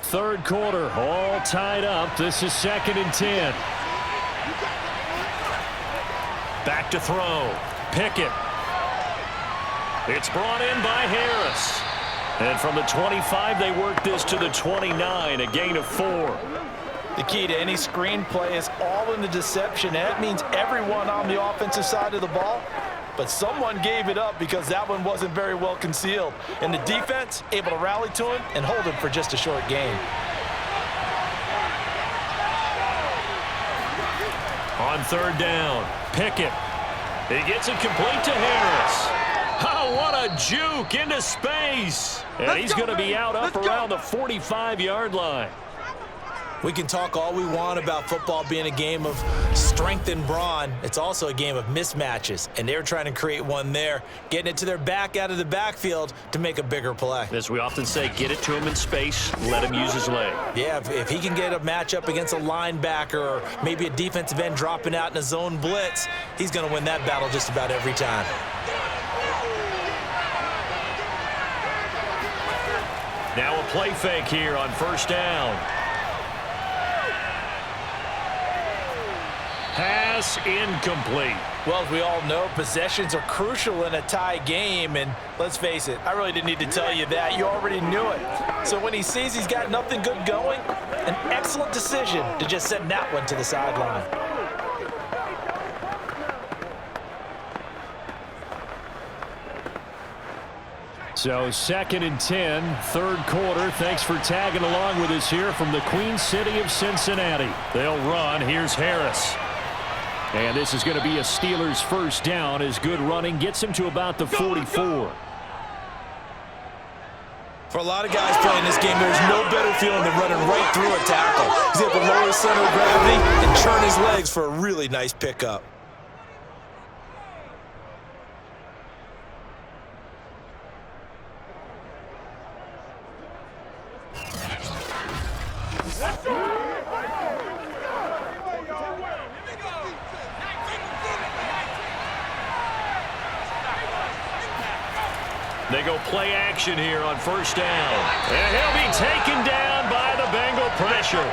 Third quarter, all tied up. This is 2nd and 10. Back to throw. Pickett. It's brought in by Harris. And from the 25, they work this to the 29, a gain of 4. The key to any screen play is all in the deception. That means everyone on the offensive side of the ball, but someone gave it up because that one wasn't very well concealed. And the defense able to rally to him and hold him for just a short gain. On third down, Pickett. He gets it complete to Harris. Oh, what a juke into space. And he's going to be out up around the 45-yard line. We can talk all we want about football being a game of strength and brawn. It's also a game of mismatches, and they're trying to create one there, getting it to their back out of the backfield to make a bigger play. As we often say, get it to him in space, let him use his leg. Yeah, if he can get a matchup against a linebacker or maybe a defensive end dropping out in a zone blitz, he's going to win that battle just about every time. Now a play fake here on first down. Pass incomplete. Well, as we all know, possessions are crucial in a tie game, and let's face it, I really didn't need to tell you that. You already knew it. So when he sees he's got nothing good going, an excellent decision to just send that one to the sideline. So 2nd and 10, third quarter. Thanks for tagging along with us here from the Queen City of Cincinnati. They'll run. Here's Harris. And this is going to be a Steelers first down as good running gets him to about the 44. For a lot of guys playing this game, there's no better feeling than running right through a tackle. He's able to lower his center of gravity and turn his legs for a really nice pickup. They go play action here on first down. And he'll be taken down by the Bengal pressure.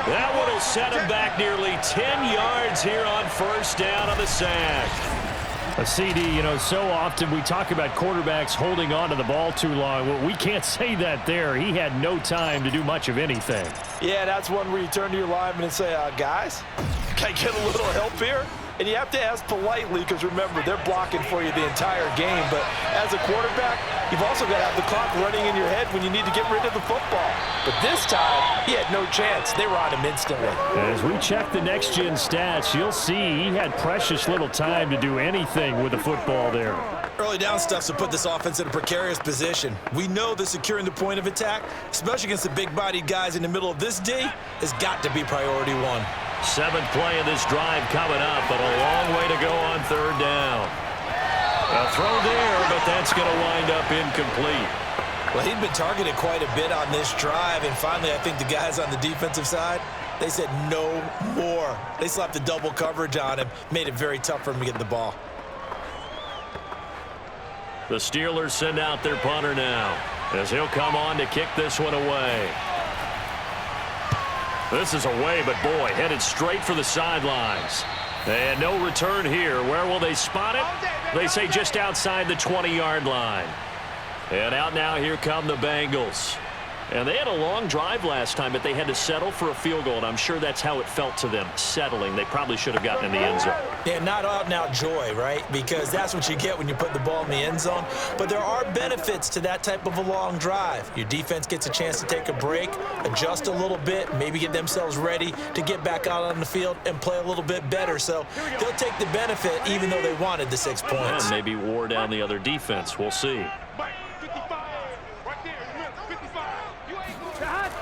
That one will set him back nearly 10 yards here on first down on the sack. A CD, you know, so often we talk about quarterbacks holding on to the ball too long. Well, we can't say that there. He had no time to do much of anything. Yeah, that's one where you turn to your lineman and say, guys, can I get a little help here? And you have to ask politely because, remember, they're blocking for you the entire game. But as a quarterback, you've also got to have the clock running in your head when you need to get rid of the football. But this time, he had no chance. They were on him instantly. As we check the next-gen stats, you'll see he had precious little time to do anything with the football there. Early down stuff to put this offense in a precarious position. We know that securing the point of attack, especially against the big-bodied guys in the middle of this D, has got to be priority one. 7th play of this drive coming up, but a long way to go on third down. A throw there, but that's going to wind up incomplete. Well, he'd been targeted quite a bit on this drive, and finally I think the guys on the defensive side, they said no more. They slapped the double coverage on him, made it very tough for him to get the ball. The Steelers send out their punter now, as he'll come on to kick this one away. This is away, but boy, headed straight for the sidelines. And no return here. Where will they spot it? They say just outside the 20-yard line. And out now, here come the Bengals. And they had a long drive last time, but they had to settle for a field goal, and I'm sure that's how it felt to them, settling. They probably should have gotten in the end zone. Yeah, not out-and-out joy, right? Because that's what you get when you put the ball in the end zone. But there are benefits to that type of a long drive. Your defense gets a chance to take a break, adjust a little bit, maybe get themselves ready to get back out on the field and play a little bit better. So they'll take the benefit even though they wanted the 6 points. And maybe wore down the other defense. We'll see.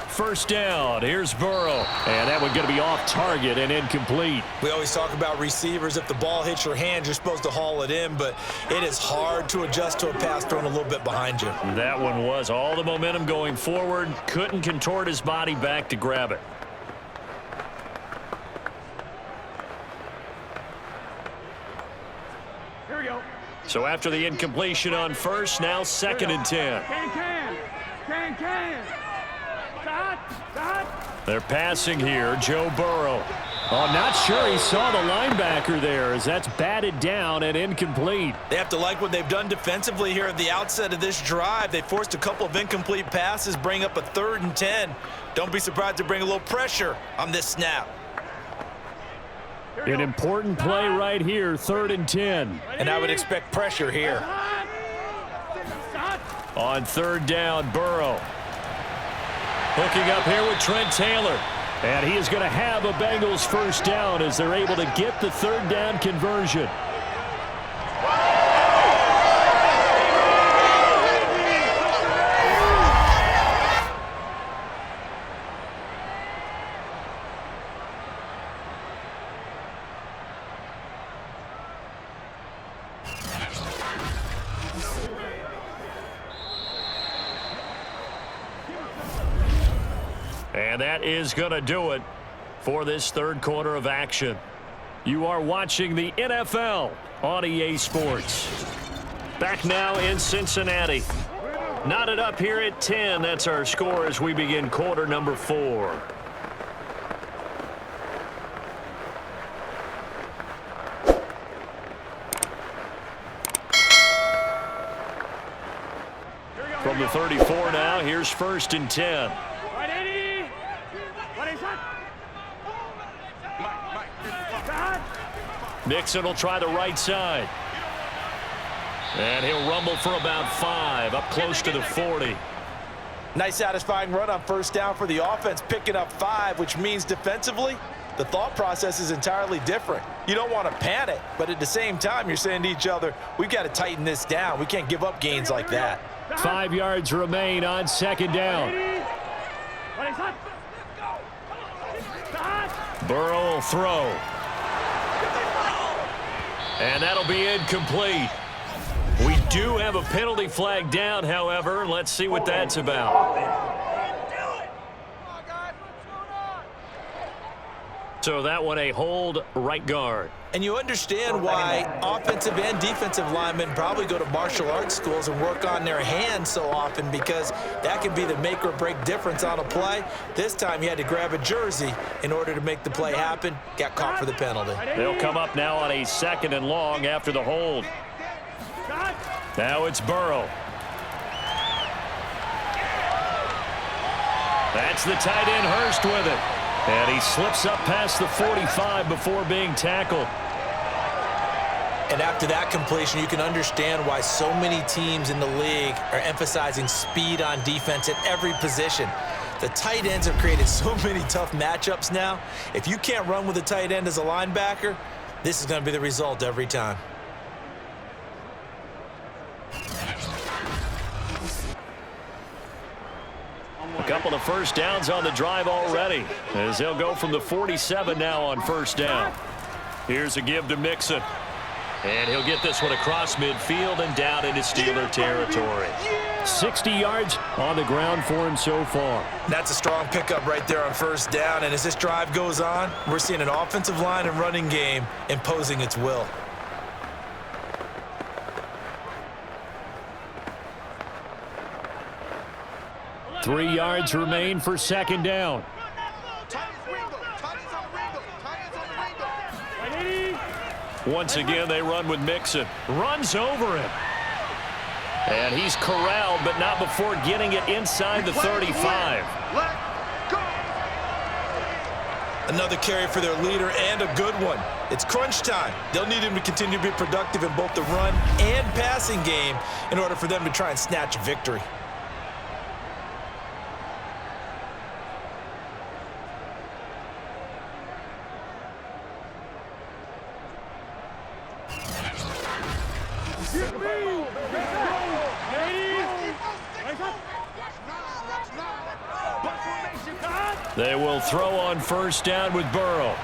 First down, here's Burrow. And that one going to be off target and incomplete. We always talk about receivers. If the ball hits your hand, you're supposed to haul it in, but it is hard to adjust to a pass thrown a little bit behind you. That one was all the momentum going forward. Couldn't contort his body back to grab it. Here we go. So after the incompletion on first, now 2nd and 10. Can. They're passing here. Joe Burrow. Oh, not sure he saw the linebacker there as that's batted down and incomplete. They have to like what they've done defensively here at the outset of this drive. They forced a couple of incomplete passes, bring up a 3rd and 10. Don't be surprised to bring a little pressure on this snap. An important play right here, 3rd and 10. And I would expect pressure here. On 3rd down, Burrow. Hooking up here with Trent Taylor. And he is going to have a Bengals 1st down as they're able to get the 3rd down conversion. And that is going to do it for this 3rd quarter of action. You are watching the NFL on EA Sports. Back now in Cincinnati. Knotted up here at 10. That's our score as we begin quarter number 4. From the 34 now, here's 1st and 10. Mixon will try the right side. And he'll rumble for about 5, up close to the 40. Nice satisfying run on 1st down for the offense, picking up 5, which means defensively, the thought process is entirely different. You don't want to panic, but at the same time, you're saying to each other, we've got to tighten this down. We can't give up gains like that. 5 yards remain on 2nd down. Burrow will throw. And that'll be incomplete. We do have a penalty flag down, however. Let's see what that's about. So that one a hold, right guard. And you understand why offensive and defensive linemen probably go to martial arts schools and work on their hands so often, because that can be the make or break difference on a play. This time he had to grab a jersey in order to make the play happen. Got caught for the penalty. They'll come up now on a 2nd and long after the hold. Now it's Burrow. That's the tight end Hurst with it. And he slips up past the 45 before being tackled. And after that completion, you can understand why so many teams in the league are emphasizing speed on defense at every position. The tight ends have created so many tough matchups now. If you can't run with a tight end as a linebacker, this is going to be the result every time. A couple of 1st downs on the drive already, as they'll go from the 47 now on 1st down. Here's a give to Mixon. And he'll get this one across midfield and down into Steeler territory. 60 yards on the ground for him so far. That's a strong pickup right there on 1st down. And as this drive goes on, we're seeing an offensive line and running game imposing its will. Three yards remain for 2nd down. Once again, they run with Mixon. Runs over him. And he's corralled, but not before getting it inside the 35. Another carry for their leader, and a good one. It's crunch time. They'll need him to continue to be productive in both the run and passing game in order for them to try and snatch a victory. They will throw on 1st down with Burrow.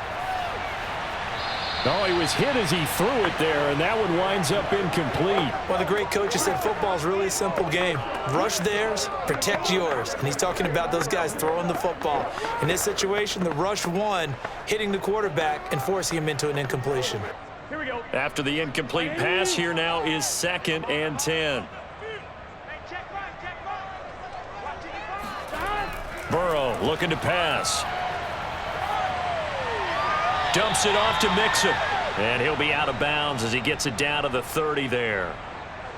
No, he was hit as he threw it there, and that one winds up incomplete. Well, the great coaches said football is really a simple game. Rush theirs, protect yours. And he's talking about those guys throwing the football. In this situation, the rush won, hitting the quarterback and forcing him into an incompletion. Here we go. After the incomplete pass, here now is 2nd and 10. Burrow looking to pass. Dumps it off to Mixon. And he'll be out of bounds as he gets it down to the 30 there.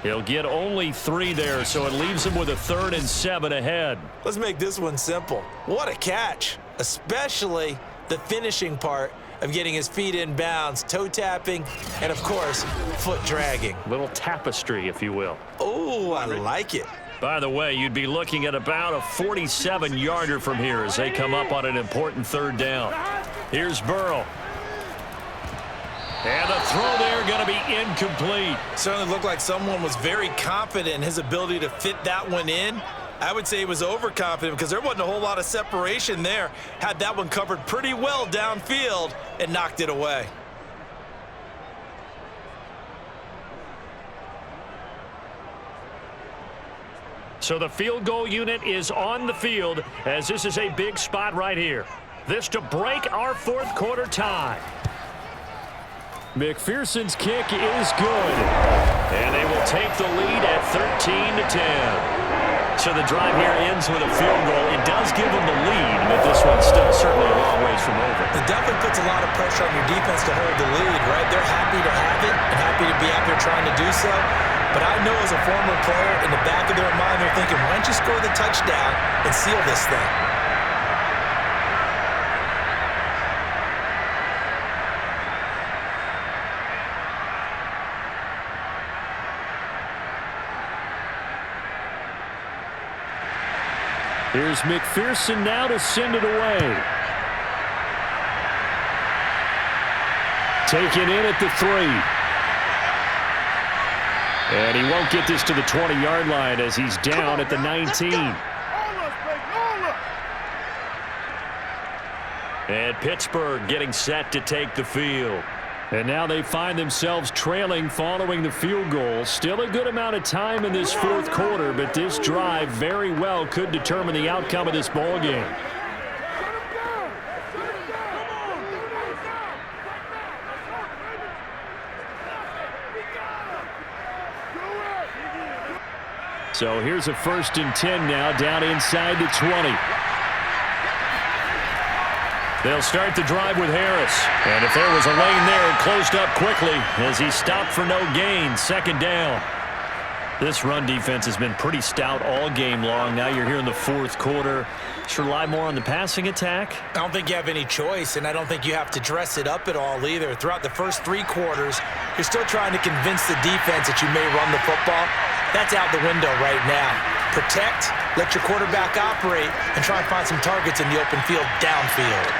He'll get only 3 there, so it leaves him with a 3rd and 7 ahead. Let's make this one simple. What a catch, especially the finishing part of getting his feet in bounds, toe tapping, and of course, foot dragging. Little tapestry, if you will. Oh, I like it. By the way, you'd be looking at about a 47-yarder from here as they come up on an important 3rd down. Here's Burrow. And the throw there going to be incomplete. Certainly looked like someone was very confident in his ability to fit that one in. I would say he was overconfident because there wasn't a whole lot of separation there. Had that one covered pretty well downfield and knocked it away. So the field goal unit is on the field as this is a big spot right here. This to break our 4th quarter tie. McPherson's kick is good. And they will take the lead at 13-10. So the drive here ends with a field goal. It does give them the lead, but this one's still certainly a long ways from over. It definitely puts a lot of pressure on your defense to hold the lead, right? They're happy to have it and happy to be out there trying to do so. But I know as a former player, in the back of their mind, they're thinking, why don't you score the touchdown and seal this thing? Here's McPherson now to send it away. Taken in at the 3. And he won't get this to the 20-yard line as he's down at the 19. And Pittsburgh getting set to take the field. And now they find themselves trailing following the field goal. Still a good amount of time in this 4th quarter, but this drive very well could determine the outcome of this ball game. So here's a 1st and 10 now, down inside the 20. They'll start the drive with Harris. And if there was a lane there, it closed up quickly as he stopped for no gain. 2nd down. This run defense has been pretty stout all game long. Now you're here in the 4th quarter. Should rely more on the passing attack? I don't think you have any choice, and I don't think you have to dress it up at all either. Throughout the first 3 quarters, you're still trying to convince the defense that you may run the football. That's out the window right now. Protect, let your quarterback operate, and try and find some targets in the open field downfield.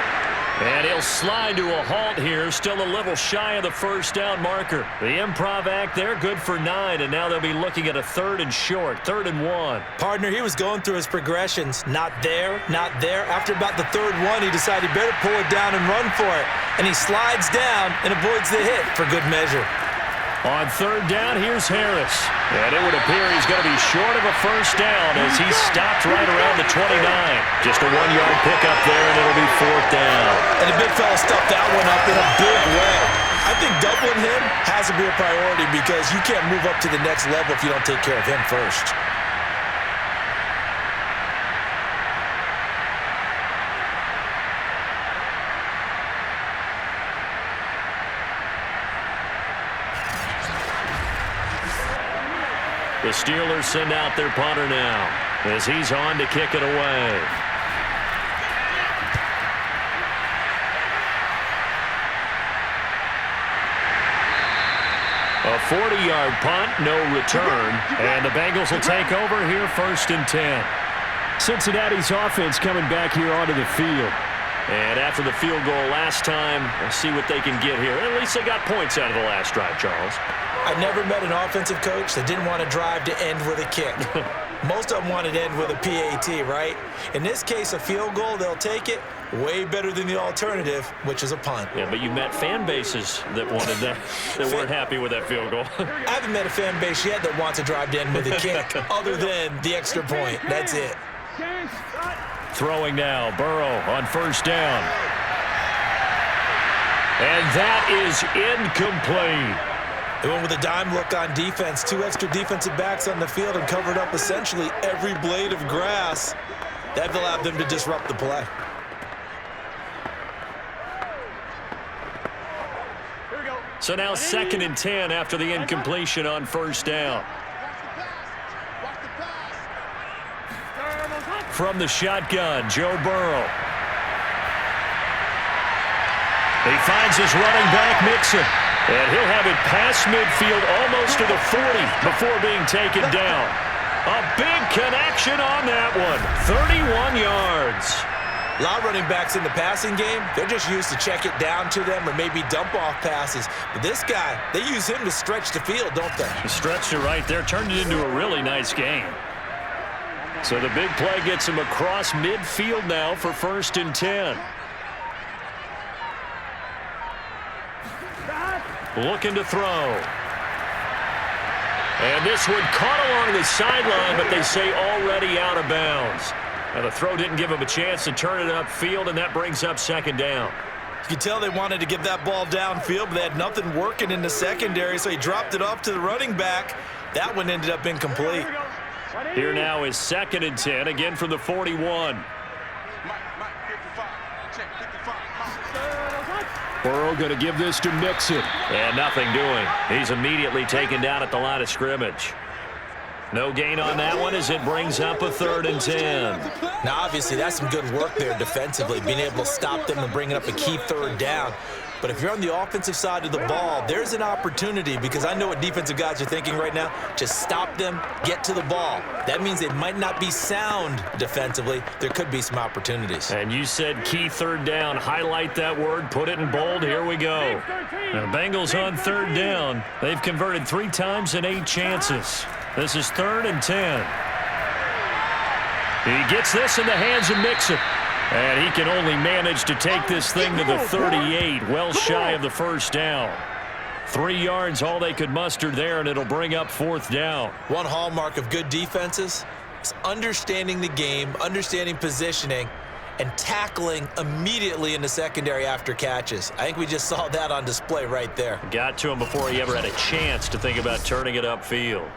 And he'll slide to a halt here, still a little shy of the 1st down marker. The improv act there, good for 9, and now they'll be looking at a 3rd and short, 3rd and 1. Partner, he was going through his progressions. Not there, not there. After about the 3rd one, he decided he better pull it down and run for it. And he slides down and avoids the hit for good measure. On 3rd down, here's Harris. And it would appear he's going to be short of a 1st down as he's stopped right around the 29. Just a 1-yard pickup there, and it'll be 4th down. And the big fella stuffed that one up in a big way. I think doubling him has to be a priority because you can't move up to the next level if you don't take care of him first. The Steelers send out their punter now as he's on to kick it away. A 40-yard punt, no return, and the Bengals will take over here 1st and 10. Cincinnati's offense coming back here onto the field. And after the field goal last time, we'll see what they can get here. At least they got points out of the last drive, Charles. I never met an offensive coach that didn't want to drive to end with a kick. Most of them wanted to end with a PAT, right? In this case, a field goal, they'll take it. Way better than the alternative, which is a punt. Yeah, but you met fan bases that wanted that, that weren't happy with that field goal. I haven't met a fan base yet that wants to drive to end with a kick, other than the extra point. That's it. Throwing now, Burrow on 1st down. And that is incomplete. They went with a dime look on defense. 2 extra defensive backs on the field and covered up essentially every blade of grass. That allowed them to disrupt the play. So now 2nd and 10 after the incompletion on 1st down. From the shotgun, Joe Burrow. He finds his running back, Mixon. And he'll have it past midfield almost to the 40 before being taken down. A big connection on that one. 31 yards. A lot of running backs in the passing game, they're just used to check it down to them or maybe dump off passes. But this guy, they use him to stretch the field, don't they? Stretched it right there, turned it into a really nice game. So the big play gets him across midfield now for 1st and 10. Looking to throw. And this one caught along the sideline, but they say already out of bounds. And the throw didn't give him a chance to turn it upfield, and that brings up 2nd down. You can tell they wanted to get that ball downfield, but they had nothing working in the secondary, so he dropped it off to the running back. That one ended up incomplete. Here now is 2nd and 10, again from the 41. Burrow going to give this to Mixon. And nothing doing. He's immediately taken down at the line of scrimmage. No gain on that one as it brings up a 3rd and 10. Now, obviously, that's some good work there defensively, being able to stop them and bringing up a key 3rd down. But if you're on the offensive side of the ball, there's an opportunity, because I know what defensive guys are thinking right now. Just stop them, get to the ball. That means they might not be sound defensively. There could be some opportunities. And you said key 3rd down. Highlight that word. Put it in bold. Here we go. Now, Bengals on 3rd down. They've converted 3 times in 8 chances. This is 3rd and 10. He gets this in the hands of Mixon. And he can only manage to take this thing to the 38, well shy of the 1st down. 3 yards, all they could muster there, and it'll bring up 4th down. One hallmark of good defenses is understanding the game, understanding positioning, and tackling immediately in the secondary after catches. I think we just saw that on display right there. Got to him before he ever had a chance to think about turning it upfield.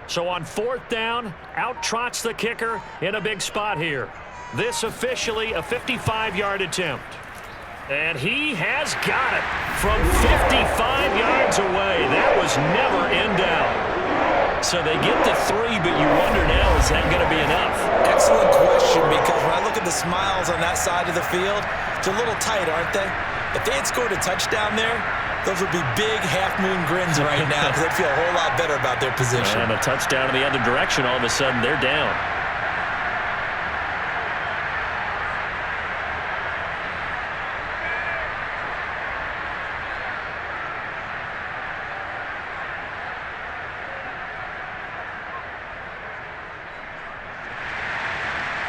So on 4th down, out trots the kicker in a big spot here. This officially a 55-yard attempt. And he has got it from 55 yards away. That was never in doubt. So they get the 3, but you wonder now, is that going to be enough? Excellent question, because when I look at the smiles on that side of the field, it's a little tight, aren't they? If they had scored a touchdown there, those would be big half-moon grins right now, because they'd feel a whole lot better about their position. And a touchdown in the other direction, all of a sudden they're down.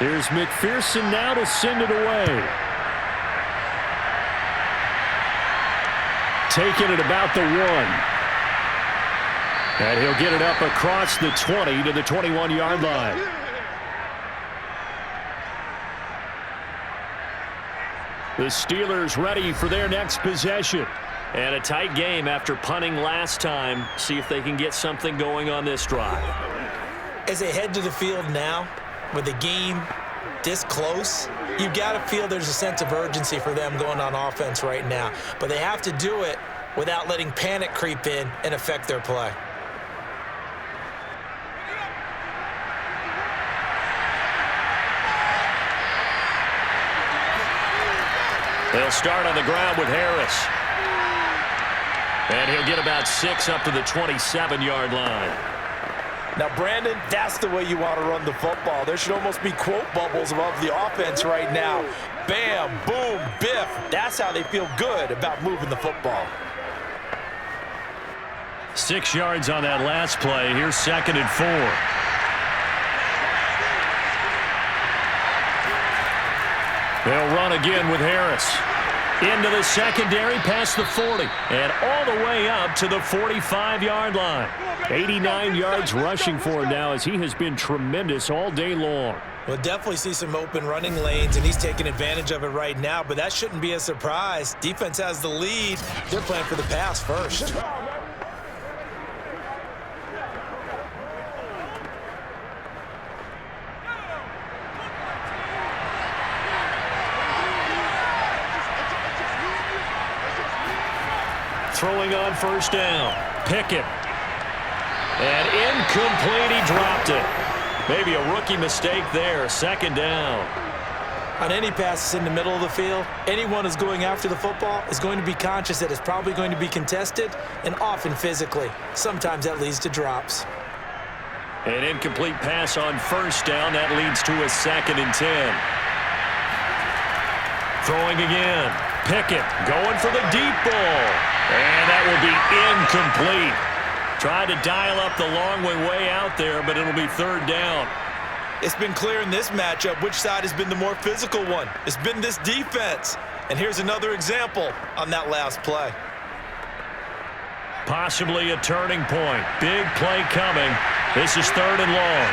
Here's McPherson now to send it away. Taking it about the 1. And he'll get it up across the 20 to the 21-yard line. The Steelers ready for their next possession. And a tight game after punting last time. See if they can get something going on this drive. As they head to the field now, with the game this close, you've got to feel there's a sense of urgency for them going on offense right now. But they have to do it without letting panic creep in and affect their play. They'll start on the ground with Harris. And he'll get about 6 up to the 27-yard line. Now, Brandon, that's the way you want to run the football. There should almost be quote bubbles above the offense right now. Bam, boom, biff. That's how they feel good about moving the football. 6 yards on that last play. Here's 2nd and 4. They'll run again with Harris. Into the secondary, past the 40, and all the way up to the 45-yard line. 89 yards rushing for him now, as he has been tremendous all day long. We'll definitely see some open running lanes, and he's taking advantage of it right now, but that shouldn't be a surprise. Defense has the lead. They're playing for the pass first. throwing on first down. Pickett. And incomplete, he dropped it. Maybe a rookie mistake there, second down. On any passes in the middle of the field, anyone who's going after the football is going to be conscious that it's probably going to be contested, and often physically. Sometimes that leads to drops. An incomplete pass on first down. That leads to a 2nd and 10. Throwing again. Pickett going for the deep ball. And that will be incomplete. Tried to dial up the long way out there, but it'll be 3rd down. It's been clear in this matchup which side has been the more physical one. It's been this defense. And here's another example on that last play. Possibly a turning point. Big play coming. This is 3rd and long.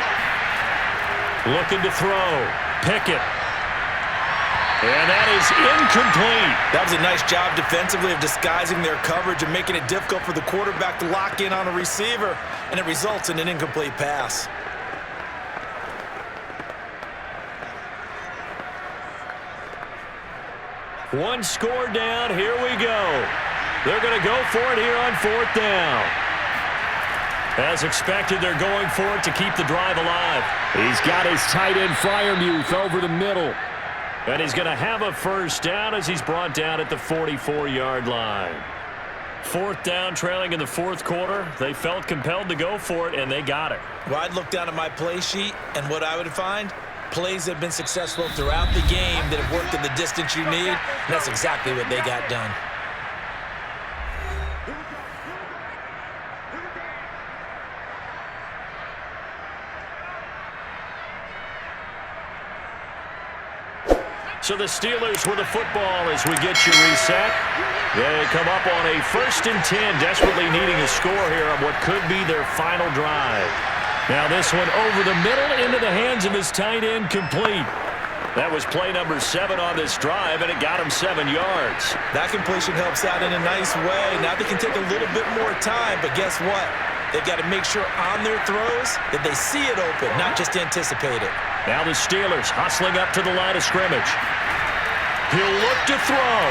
Looking to throw. Pickett. And that is incomplete. That was a nice job defensively of disguising their coverage and making it difficult for the quarterback to lock in on a receiver. And it results in an incomplete pass. One score down. Here we go. They're going to go for it here on 4th down. As expected, they're going for it to keep the drive alive. He's got his tight end Freiermuth over the middle. And he's going to have a first down as he's brought down at the 44-yard line. 4th down, trailing in the 4th quarter. They felt compelled to go for it, and they got it. Well, I'd look down at my play sheet, and what I would find, plays that have been successful throughout the game that have worked in the distance you need, and that's exactly what they got done. So the Steelers with the football as we get you reset. They come up on a 1st and 10, desperately needing a score here on what could be their final drive. Now this one over the middle into the hands of his tight end, complete. That was play number 7 on this drive, and it got him 7 yards. That completion helps out in a nice way. Now they can take a little bit more time, but guess what? They've got to make sure on their throws that they see it open, not just anticipate it. Now the Steelers hustling up to the line of scrimmage. He'll look to throw.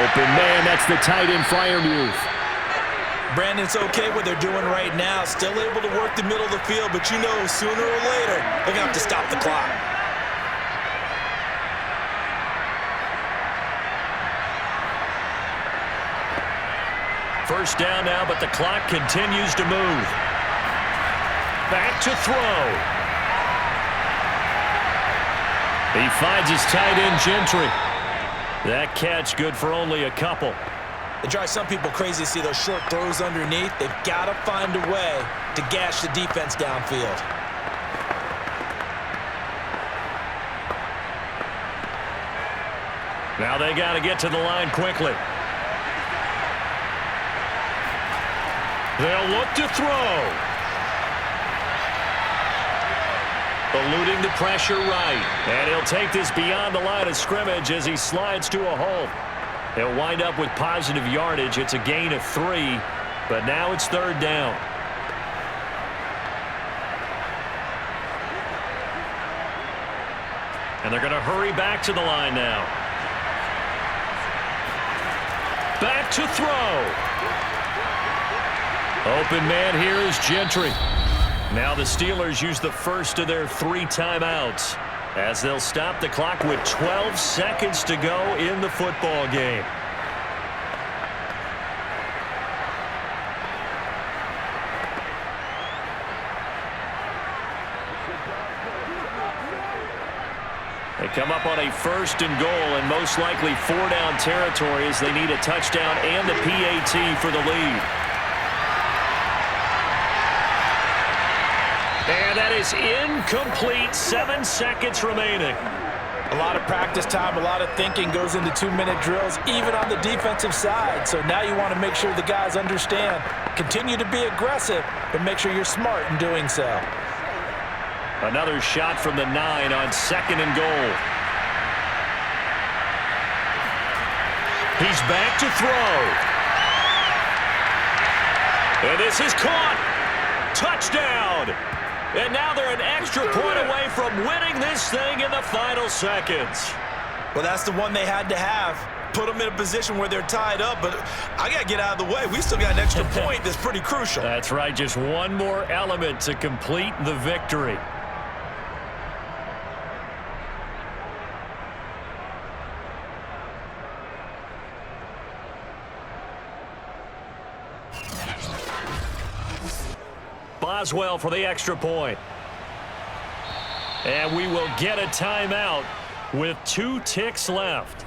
Open man, that's the tight end Freiermuth. Brandon, it's okay what they're doing right now. Still able to work the middle of the field, but you know sooner or later they're going to have to stop the clock. First down now, but the clock continues to move. Back to throw. He finds his tight end Gentry. That catch good for only a couple. It drives some people crazy to see those short throws underneath. They've got to find a way to gash the defense downfield. Now they got to get to the line quickly. They'll look to throw. Eluding the pressure right. And he'll take this beyond the line of scrimmage as he slides to a halt. He'll wind up with positive yardage. It's a gain of 3, but now it's 3rd down. And they're going to hurry back to the line now. Back to throw. Open man here is Gentry. Now the Steelers use the first of their 3 timeouts as they'll stop the clock with 12 seconds to go in the football game. They come up on a 1st and goal and most likely 4-down territory as they need a touchdown and the PAT for the lead. And that is incomplete. 7 seconds remaining. A lot of practice time, a lot of thinking goes into 2-minute drills, even on the defensive side. So now you want to make sure the guys understand. Continue to be aggressive, but make sure you're smart in doing so. Another shot from the 9 on 2nd and goal. He's back to throw. And this is caught. Touchdown. And now they're an extra point away from winning this thing in the final seconds. Well, that's the one they had to have. put them in a position where they're tied up, but I got to get out of the way. We still got an extra point that's pretty crucial. That's right, just one more element to complete the victory. Boswell for the extra point. And we will get a timeout with 2 ticks left.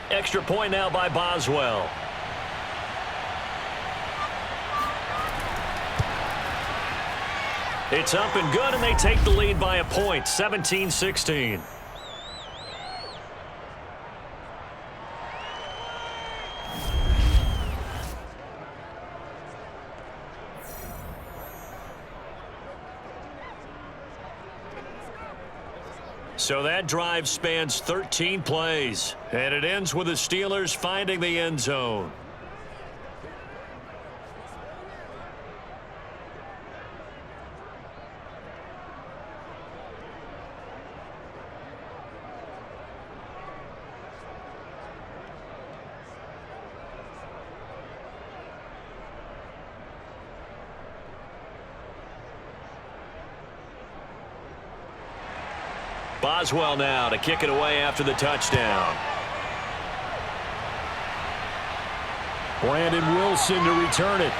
Extra point now by Boswell. It's up and good, and they take the lead by a point, 17-16. So that drive spans 13 plays, and it ends with the Steelers finding the end zone. Boswell now to kick it away after the touchdown. Brandon Wilson to return it.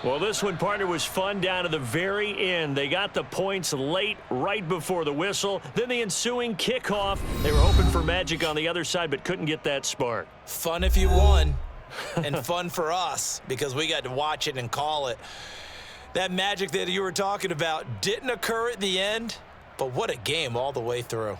Well, this one, partner, was fun down to the very end. They got the points late, right before the whistle. Then the ensuing kickoff. They were hoping for magic on the other side, but couldn't get that spark. Fun if you won. And fun for us because we got to watch it and call it. That magic that you were talking about didn't occur at the end, but what a game all the way through.